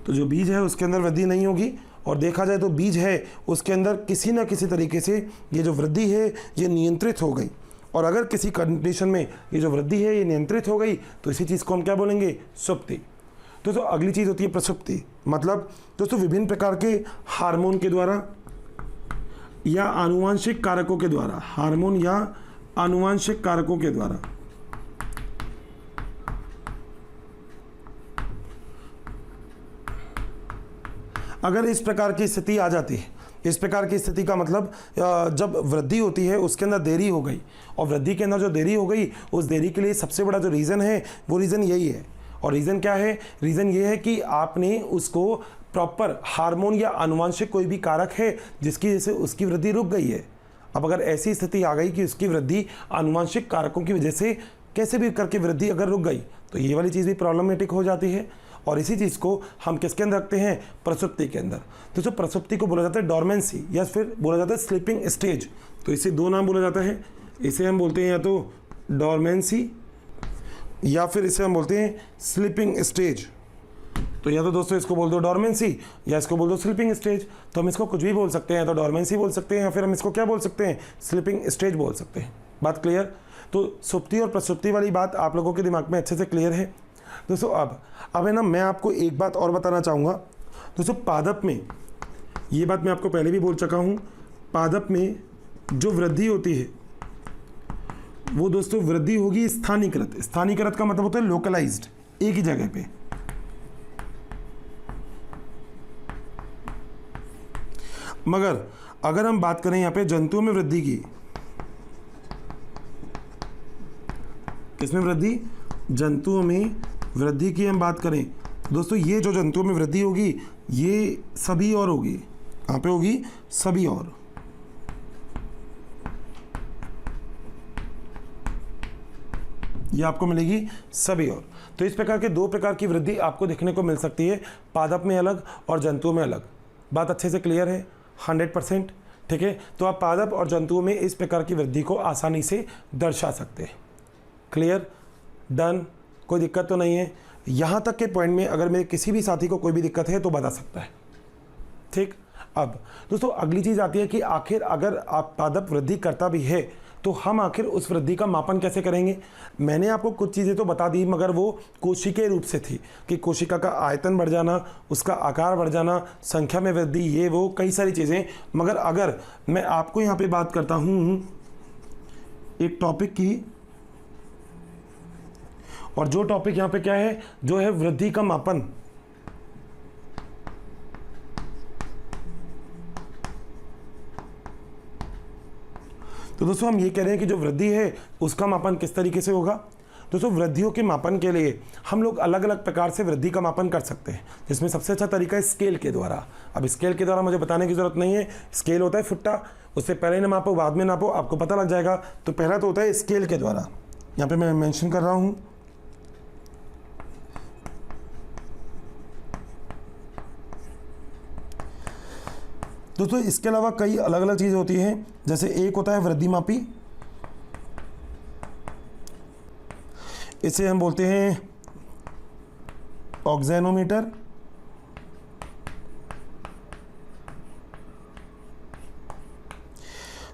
तो जो बीज है उसके अंदर वृद्धि नहीं होगी। और देखा जाए तो बीज है उसके अंदर किसी न किसी तरीके से ये जो वृद्धि है ये नियंत्रित हो गई। और अगर किसी कंडीशन में ये जो वृद्धि है ये नियंत्रित हो गई तो इसी चीज़ को हम क्या बोलेंगे? सुप्ति। दोस्तों अगली चीज़ होती है प्रसुप्ति। मतलब दोस्तों विभिन्न प्रकार के हार्मोन के द्वारा या आनुवांशिक कारकों के द्वारा, हार्मोन या आनुवांशिक कारकों के द्वारा अगर इस प्रकार की स्थिति आ जाती है, इस प्रकार की स्थिति का मतलब जब वृद्धि होती है उसके अंदर देरी हो गई, और वृद्धि के अंदर जो देरी हो गई उस देरी के लिए सबसे बड़ा जो रीज़न है वो रीज़न यही है। और रीज़न क्या है? रीज़न ये है कि आपने उसको प्रॉपर हार्मोन या आनुवांशिक कोई भी कारक है जिसकी वजह से उसकी वृद्धि रुक गई है। अब अगर ऐसी स्थिति आ गई कि उसकी वृद्धि आनुवांशिक कारकों की वजह से कैसे भी करके वृद्धि अगर रुक गई तो ये वाली चीज़ भी प्रॉब्लमेटिक हो जाती है। और इसी चीज़ को हम किसके अंदर रखते हैं? प्रसुप्ति के अंदर। तो जो प्रसुप्ति को बोला जाता है डॉर्मेंसी या फिर बोला जाता है स्लीपिंग स्टेज। तो इसे दो नाम बोला जाता है, इसे हम बोलते हैं या तो डॉर्मेंसी या फिर इसे हम बोलते हैं स्लीपिंग स्टेज। तो या तो दोस्तों इसको बोल दो डॉर्मेंसी या इसको बोल दो स्लीपिंग स्टेज। तो हम इसको कुछ भी बोल सकते हैं, या तो डॉर्मेंसी बोल सकते हैं या फिर हम इसको क्या बोल सकते हैं? स्लीपिंग स्टेज बोल सकते हैं। बात क्लियर? तो सुप्ति और प्रसुप्ति वाली बात आप लोगों के दिमाग में अच्छे से क्लियर है। दोस्तों अब है ना, मैं आपको एक बात और बताना चाहूँगा। दोस्तों पादप में, ये बात मैं आपको पहले भी बोल चुका हूँ, पादप में जो वृद्धि होती है वो दोस्तों वृद्धि होगी स्थानीकृत। स्थानीकृत का मतलब होता है लोकलाइज्ड, एक ही जगह पे। मगर अगर हम बात करें यहाँ पे जंतुओं में वृद्धि की, किसमें वृद्धि? जंतुओं में वृद्धि की हम बात करें दोस्तों, ये जो जंतुओं में वृद्धि होगी ये सभी और होगी। कहाँ पे होगी? सभी और। ये आपको मिलेगी सभी और। तो इस प्रकार के दो प्रकार की वृद्धि आपको देखने को मिल सकती है, पादप में अलग और जंतुओं में अलग। बात अच्छे से क्लियर है? 100%। ठीक है, तो आप पादप और जंतुओं में इस प्रकार की वृद्धि को आसानी से दर्शा सकते हैं। क्लियर? डन? कोई दिक्कत तो नहीं है? यहाँ तक के पॉइंट में अगर मेरे किसी भी साथी को कोई भी दिक्कत है तो बता सकता है। ठीक। अब दोस्तों अगली चीज़ आती है कि आखिर अगर आप पादप वृद्धि करता भी है तो हम आखिर उस वृद्धि का मापन कैसे करेंगे? मैंने आपको कुछ चीज़ें तो बता दी, मगर वो कोशिकीय रूप से थी कि कोशिका का आयतन बढ़ जाना, उसका आकार बढ़ जाना, संख्या में वृद्धि, ये वो कई सारी चीज़ें। मगर अगर मैं आपको यहाँ पे बात करता हूँ एक टॉपिक की, और जो टॉपिक यहाँ पे क्या है? जो है वृद्धि का मापन। तो दोस्तों हम ये कह रहे हैं कि जो वृद्धि है उसका मापन किस तरीके से होगा? दोस्तों वृद्धियों के मापन के लिए हम लोग अलग अलग प्रकार से वृद्धि का मापन कर सकते हैं, जिसमें सबसे अच्छा तरीका है स्केल के द्वारा। अब स्केल के द्वारा मुझे बताने की जरूरत नहीं है, स्केल होता है फुट्टा, उससे पहले ना मापो बाद में नापो, आपको पता लग जाएगा। तो पहला तो होता है स्केल के द्वारा, यहाँ पे मैं मेंशन कर रहा हूँ। दोस्तों इसके अलावा कई अलग अलग चीज़ें होती हैं, जैसे एक होता है वृद्धि मापी, इसे हम बोलते हैं ऑक्जेनोमीटर।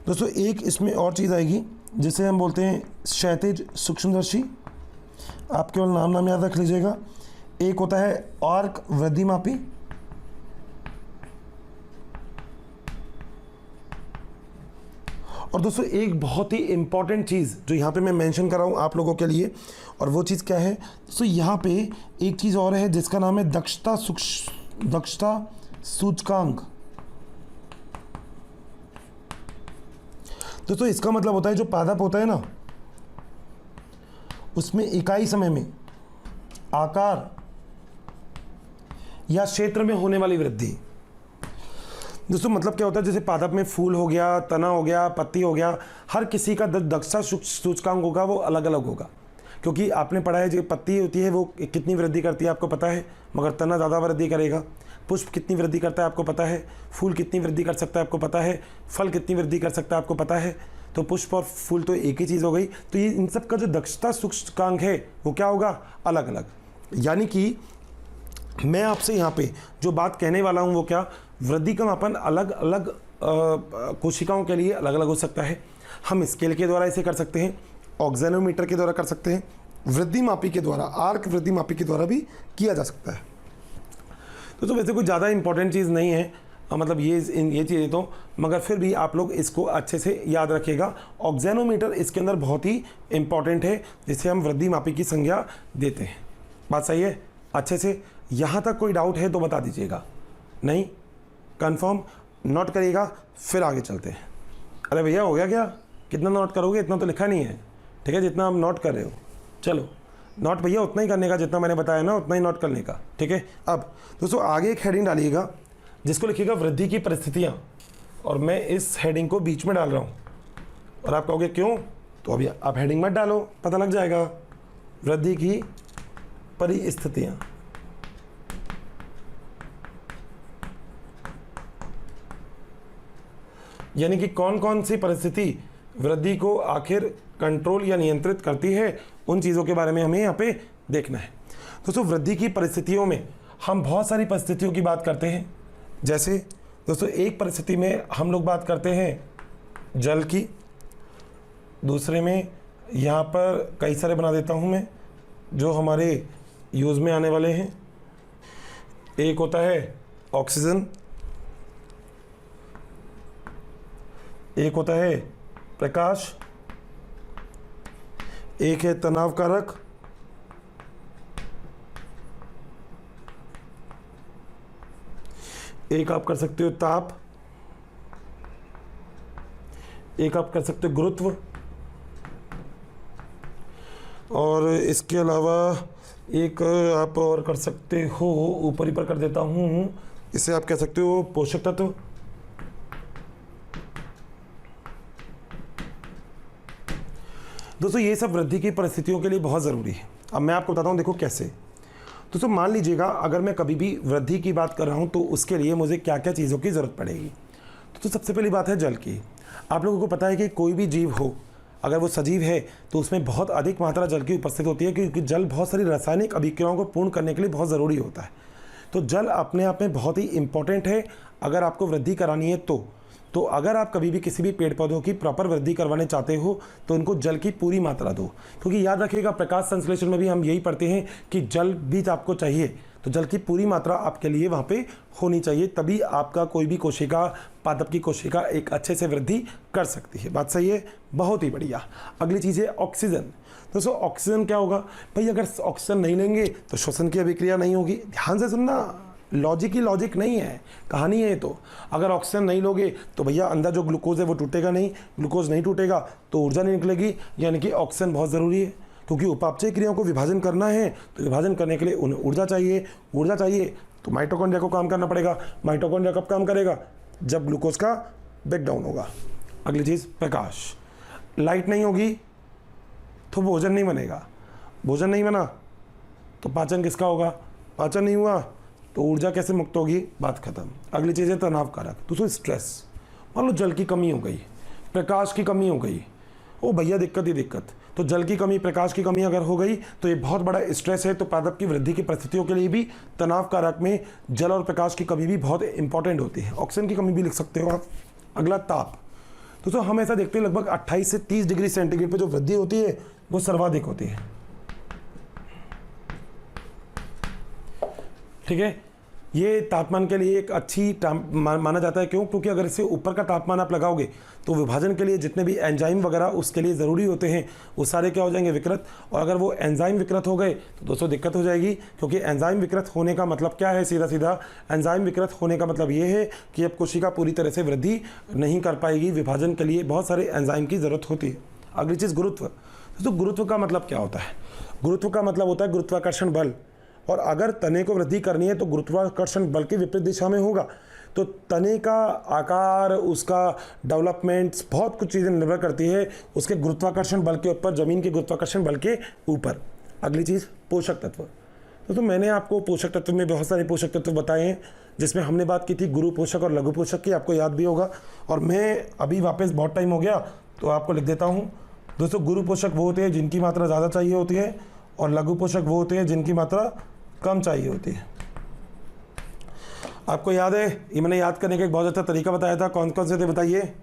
दोस्तों एक इसमें और चीज़ आएगी जिसे हम बोलते हैं क्षैतिज सूक्ष्मदर्शी। आप केवल नाम याद रख लीजिएगा। एक होता है आर्क वृद्धि मापी, और दोस्तों एक बहुत ही इंपॉर्टेंट चीज़ जो यहाँ पे मैं मेंशन कर रहा हूँ आप लोगों के लिए, और वो चीज़ क्या है दोस्तों, यहाँ पे एक चीज़ और है जिसका नाम है दक्षता सूचकांक। दोस्तों इसका मतलब होता है जो पादप होता है ना, उसमें इकाई समय में आकार या क्षेत्र में होने वाली वृद्धि। दोस्तों मतलब क्या होता है, जैसे पादप में फूल हो गया, तना हो गया, पत्ती हो गया, हर किसी का दक्षता सूचकांक होगा वो अलग अलग होगा, क्योंकि आपने पढ़ा है जो पत्ती होती है वो कितनी वृद्धि करती है आपको पता है, मगर तना ज़्यादा वृद्धि करेगा। पुष्प कितनी वृद्धि करता है आपको पता है, फूल कितनी वृद्धि कर सकता है आपको पता है, फल कितनी वृद्धि कर सकता है आपको पता है। तो पुष्प और फूल तो एक ही चीज़ हो गई। तो ये इन सब का जो दक्षता सूचकांक है वो क्या होगा, अलग अलग। यानी कि मैं आपसे यहाँ पे जो बात कहने वाला हूँ वो क्या, वृद्धि का मापन अलग अलग कोशिकाओं के लिए अलग अलग हो सकता है। हम स्केल के द्वारा इसे कर सकते हैं, ऑक्सेनोमीटर के द्वारा कर सकते हैं, वृद्धि मापी के द्वारा, आर्क वृद्धि मापी के द्वारा भी किया जा सकता है। तो वैसे कोई ज़्यादा इंपॉर्टेंट चीज़ नहीं है, मतलब ये चीज़ें तो, मगर फिर भी आप लोग इसको अच्छे से याद रखिएगा। ऑक्सेनोमीटर इसके अंदर बहुत ही इंपॉर्टेंट है, जिसे हम वृद्धि मापी की संज्ञा देते हैं। बात सही है अच्छे से? यहाँ तक कोई डाउट है तो बता दीजिएगा, नहीं कंफर्म नोट करिएगा, फिर आगे चलते हैं। अरे भैया हो गया क्या, कितना नोट करोगे, इतना तो लिखा नहीं है, ठीक है, जितना आप नोट कर रहे हो। चलो नोट भैया उतना ही करने का जितना मैंने बताया ना, उतना ही नोट करने का, ठीक है। अब दोस्तों आगे एक हेडिंग डालिएगा जिसको लिखिएगा वृद्धि की परिस्थितियाँ, और मैं इस हेडिंग को बीच में डाल रहा हूँ। और आप कहोगे क्यों, तो अभी आप हेडिंग मत डालो, पता लग जाएगा। वृद्धि की परिस्थितियाँ, यानी कि कौन कौन सी परिस्थिति वृद्धि को आखिर कंट्रोल या नियंत्रित करती है, उन चीज़ों के बारे में हमें यहाँ पे देखना है। दोस्तों वृद्धि की परिस्थितियों में हम बहुत सारी परिस्थितियों की बात करते हैं। जैसे दोस्तों एक परिस्थिति में हम लोग बात करते हैं जल की, दूसरे में यहाँ पर कई सारे बना देता हूँ मैं जो हमारे यूज़ में आने वाले हैं। एक होता है ऑक्सीजन, एक होता है प्रकाश, एक है तनाव कारक, एक आप कर सकते हो ताप, एक आप कर सकते हो गुरुत्व, और इसके अलावा एक आप और कर सकते हो, ऊपर ही पर कर देता हूँ, इसे आप कह सकते हो पोषक तत्व। दोस्तों ये सब वृद्धि की परिस्थितियों के लिए बहुत ज़रूरी है। अब मैं आपको बताता हूँ, देखो कैसे। दोस्तों मान लीजिएगा अगर मैं कभी भी वृद्धि की बात कर रहा हूँ तो उसके लिए मुझे क्या क्या चीज़ों की ज़रूरत पड़ेगी। तो सबसे पहली बात है जल की। आप लोगों को पता है कि कोई भी जीव हो, अगर वो सजीव है तो उसमें बहुत अधिक मात्रा जल की उपस्थित होती है, क्योंकि जल बहुत सारी रासायनिक अभिक्रियाओं को पूर्ण करने के लिए बहुत ज़रूरी होता है। तो जल अपने आप में बहुत ही इंपॉर्टेंट है अगर आपको वृद्धि करानी है तो अगर आप कभी भी किसी भी पेड़ पौधों की प्रॉपर वृद्धि करवाने चाहते हो तो उनको जल की पूरी मात्रा दो, क्योंकि याद रखिएगा प्रकाश संश्लेषण में भी हम यही पढ़ते हैं कि जल भी आपको चाहिए, तो जल की पूरी मात्रा आपके लिए वहाँ पे होनी चाहिए, तभी आपका कोई भी कोशिका, पादप की कोशिका एक अच्छे से वृद्धि कर सकती है। बात सही है, बहुत ही बढ़िया। अगली चीज़ है ऑक्सीजन। दोस्तों ऑक्सीजन क्या होगा भाई, अगर ऑक्सीजन नहीं लेंगे तो श्वसन की अभिक्रिया नहीं होगी। ध्यान से सुनना, लॉजिक ही लॉजिक नहीं है, कहानी है। तो अगर ऑक्सीजन नहीं लोगे तो भैया अंदर जो ग्लूकोज है वो टूटेगा नहीं, ग्लूकोज नहीं टूटेगा तो ऊर्जा नहीं निकलेगी, यानी कि ऑक्सीजन बहुत ज़रूरी है, क्योंकि उपापचय क्रियाओं को विभाजन करना है तो विभाजन करने के लिए उन्हें ऊर्जा चाहिए। ऊर्जा चाहिए तो माइटोकॉन्ड्रिया को काम करना पड़ेगा। माइटोकॉन्ड्रिया कब काम करेगा, जब ग्लूकोज का ब्रेकडाउन होगा। अगली चीज़ प्रकाश। लाइट नहीं होगी तो भोजन नहीं बनेगा, भोजन नहीं बना तो पाचन किसका होगा, पाचन नहीं हुआ तो ऊर्जा कैसे मुक्त होगी, बात खत्म। अगली चीज़ है तनाव कारक। दोस्तों स्ट्रेस, मान लो जल की कमी हो गई, प्रकाश की कमी हो गई, ओ भैया दिक्कत ही दिक्कत। तो जल की कमी, प्रकाश की कमी अगर हो गई तो ये बहुत बड़ा स्ट्रेस है। तो पादप की वृद्धि की परिस्थितियों के लिए भी तनाव कारक में जल और प्रकाश की कमी भी बहुत इंपॉर्टेंट होती है। ऑक्सीजन की कमी भी लिख सकते हो आप। अगला ताप। दोस्तों हम ऐसा देखते हैं लगभग 28 से 30 डिग्री सेंटीग्रेड पर जो वृद्धि होती है वो सर्वाधिक होती है, ठीक है। ये तापमान के लिए एक अच्छी माना जाता है। क्यों? क्योंकि अगर इससे ऊपर का तापमान आप लगाओगे तो विभाजन के लिए जितने भी एंजाइम वगैरह उसके लिए ज़रूरी होते हैं वो सारे क्या हो जाएंगे? विकृत। और अगर वो एंजाइम विकृत हो गए तो दोस्तों दिक्कत हो जाएगी, क्योंकि एंजाइम विकृत होने का मतलब क्या है? सीधा सीधा एंजाइम विकृत होने का मतलब ये है कि अब कोशिका पूरी तरह से वृद्धि नहीं कर पाएगी। विभाजन के लिए बहुत सारे एंजाइम की ज़रूरत होती है। अगली चीज़ गुरुत्व। तो गुरुत्व का मतलब क्या होता है? गुरुत्व का मतलब होता है गुरुत्वाकर्षण बल। और अगर तने को वृद्धि करनी है तो गुरुत्वाकर्षण बल की विपरीत दिशा में होगा। तो तने का आकार, उसका डेवलपमेंट, बहुत कुछ चीज़ें निर्भर करती है उसके गुरुत्वाकर्षण बल के ऊपर, ज़मीन के गुरुत्वाकर्षण बल के ऊपर। अगली चीज़ पोषक तत्व। तो मैंने आपको पोषक तत्व में बहुत सारे पोषक तत्व बताए हैं, जिसमें हमने बात की थी गुरु पोषक और लघु पोषक की, आपको याद भी होगा। और मैं अभी वापस बहुत टाइम हो गया तो आपको लिख देता हूँ। दोस्तों, गुरु पोषक वो होते हैं जिनकी मात्रा ज़्यादा चाहिए होती है, और लघु पोषक वो होते हैं जिनकी मात्रा कम चाहिए होती है। आपको याद है, ये मैंने याद करने का एक बहुत अच्छा तरीका बताया था। कौन कौन से थे बताइए?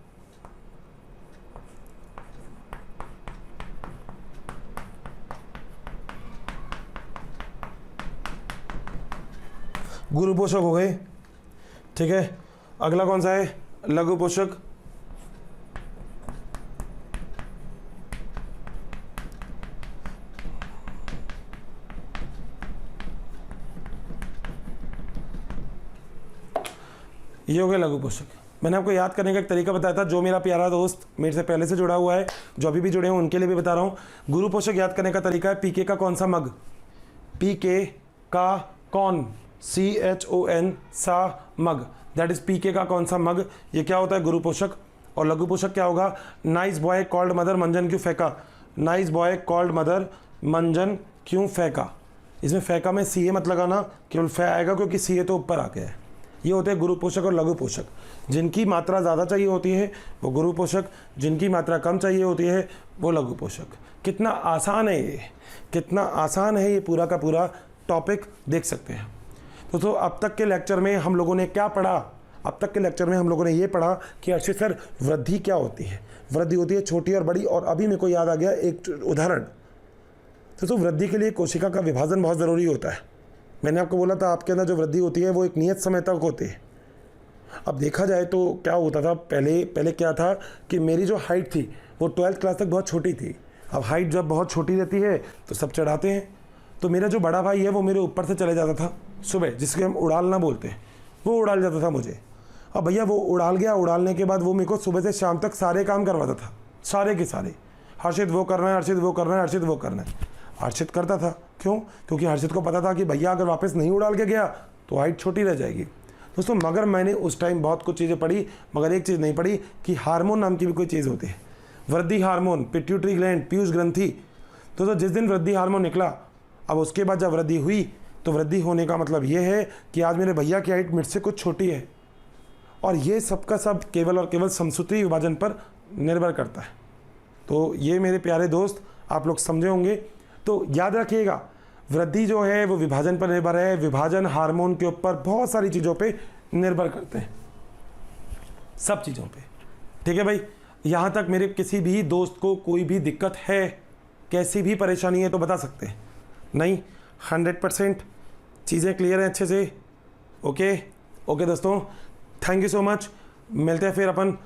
गुरु पोषक हो गए, ठीक है। अगला कौन सा है? लघु पोषक। ये हो गया लघु पोषक। मैंने आपको याद करने का एक तरीका बताया था। जो मेरा प्यारा दोस्त मेरे से पहले से जुड़ा हुआ है, जो अभी भी जुड़े हैं, उनके लिए भी बता रहा हूँ। गुरु पोषक याद करने का तरीका है पीके का कौन सा मग, पीके का कौन, CHON सा मग, दैट इज पीके का कौन सा मग, ये क्या होता है? गुरु पोषक। और लघु पोषक क्या होगा? नाइस बॉय कॉल्ड मदर मंजन क्यों फेंका, नाइस बॉय कॉल्ड मदर मंजन क्यों फेंका। इसमें फेंका में CA मत लगाना, केवल फे आएगा क्योंकि CA तो ऊपर आ गया है। ये होते हैं गुरु पोषक और लघु पोषक। जिनकी मात्रा ज़्यादा चाहिए होती है वो गुरु पोषक, जिनकी मात्रा कम चाहिए होती है वो लघु पोषक। कितना आसान है ये, कितना आसान है ये पूरा का पूरा टॉपिक, देख सकते हैं। तो अब तक के लेक्चर में हम लोगों ने क्या पढ़ा? अब तक के लेक्चर में हम लोगों ने ये पढ़ा कि अर्षित सर, वृद्धि क्या होती है? वृद्धि होती है छोटी और बड़ी। और अभी मेरे को याद आ गया एक उदाहरण। तो वृद्धि के लिए कोशिका का विभाजन बहुत ज़रूरी होता है। मैंने आपको बोला था आपके अंदर जो वृद्धि होती है वो एक नियत समय तक होती है। अब देखा जाए तो क्या होता था पहले क्या था कि मेरी जो हाइट थी वो 12th क्लास तक बहुत छोटी थी। अब हाइट जब बहुत छोटी रहती है तो सब चढ़ाते हैं। तो मेरा जो बड़ा भाई है वो मेरे ऊपर से चले जाता था सुबह, जिसके हम उड़ालना बोलते हैं, वो उड़ाल जाता था मुझे। अब भैया वो उड़ाल गया, उड़ालने के बाद वो मेरे को सुबह से शाम तक सारे काम करवाता था, सारे के सारे। हर्षित वो करना है, हर्षित वो करना है, हर्षित वो करना है। हर्षित करता था, क्यों? क्योंकि हर्षित को पता था कि भैया अगर वापस नहीं उड़ाल के गया तो हाइट छोटी रह जाएगी। दोस्तों, मगर मैंने उस टाइम बहुत कुछ चीज़ें पढ़ी, मगर एक चीज़ नहीं पढ़ी कि हार्मोन नाम की भी कोई चीज़ होती है। वृद्धि हार्मोन, पिट्यूटरी ग्लैंड, पीयूष ग्रंथि। दोस्तों, जिस दिन वृद्धि हार्मोन निकला, अब उसके बाद जब वृद्धि हुई तो वृद्धि होने का मतलब ये है कि आज मेरे भैया की हाइट मुझसे कुछ छोटी है। और ये सबका सब केवल और केवल समसूत्री विभाजन पर निर्भर करता है। तो ये मेरे प्यारे दोस्त आप लोग समझे होंगे। तो याद रखिएगा, वृद्धि जो है वो विभाजन पर निर्भर है। विभाजन हार्मोन के ऊपर बहुत सारी चीज़ों पे निर्भर करते हैं, सब चीज़ों पे। ठीक है भाई, यहाँ तक मेरे किसी भी दोस्त को कोई भी दिक्कत है, कैसी भी परेशानी है तो बता सकते हैं। नहीं, 100% चीज़ें क्लियर हैं अच्छे से। ओके दोस्तों, थैंक यू सो मच। मिलते हैं फिर अपन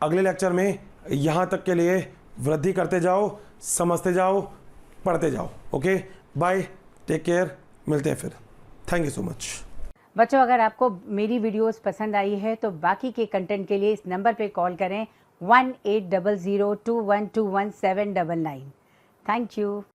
अगले लेक्चर में। यहाँ तक के लिए वृद्धि करते जाओ, समझते जाओ, पढ़ते जाओ। ओके, बाय, टेक केयर, मिलते हैं फिर। Thank you so much. बच्चों, अगर आपको मेरी वीडियोस पसंद आई है तो बाकी के कंटेंट के लिए इस नंबर पे कॉल करें 180021217999। Thank you.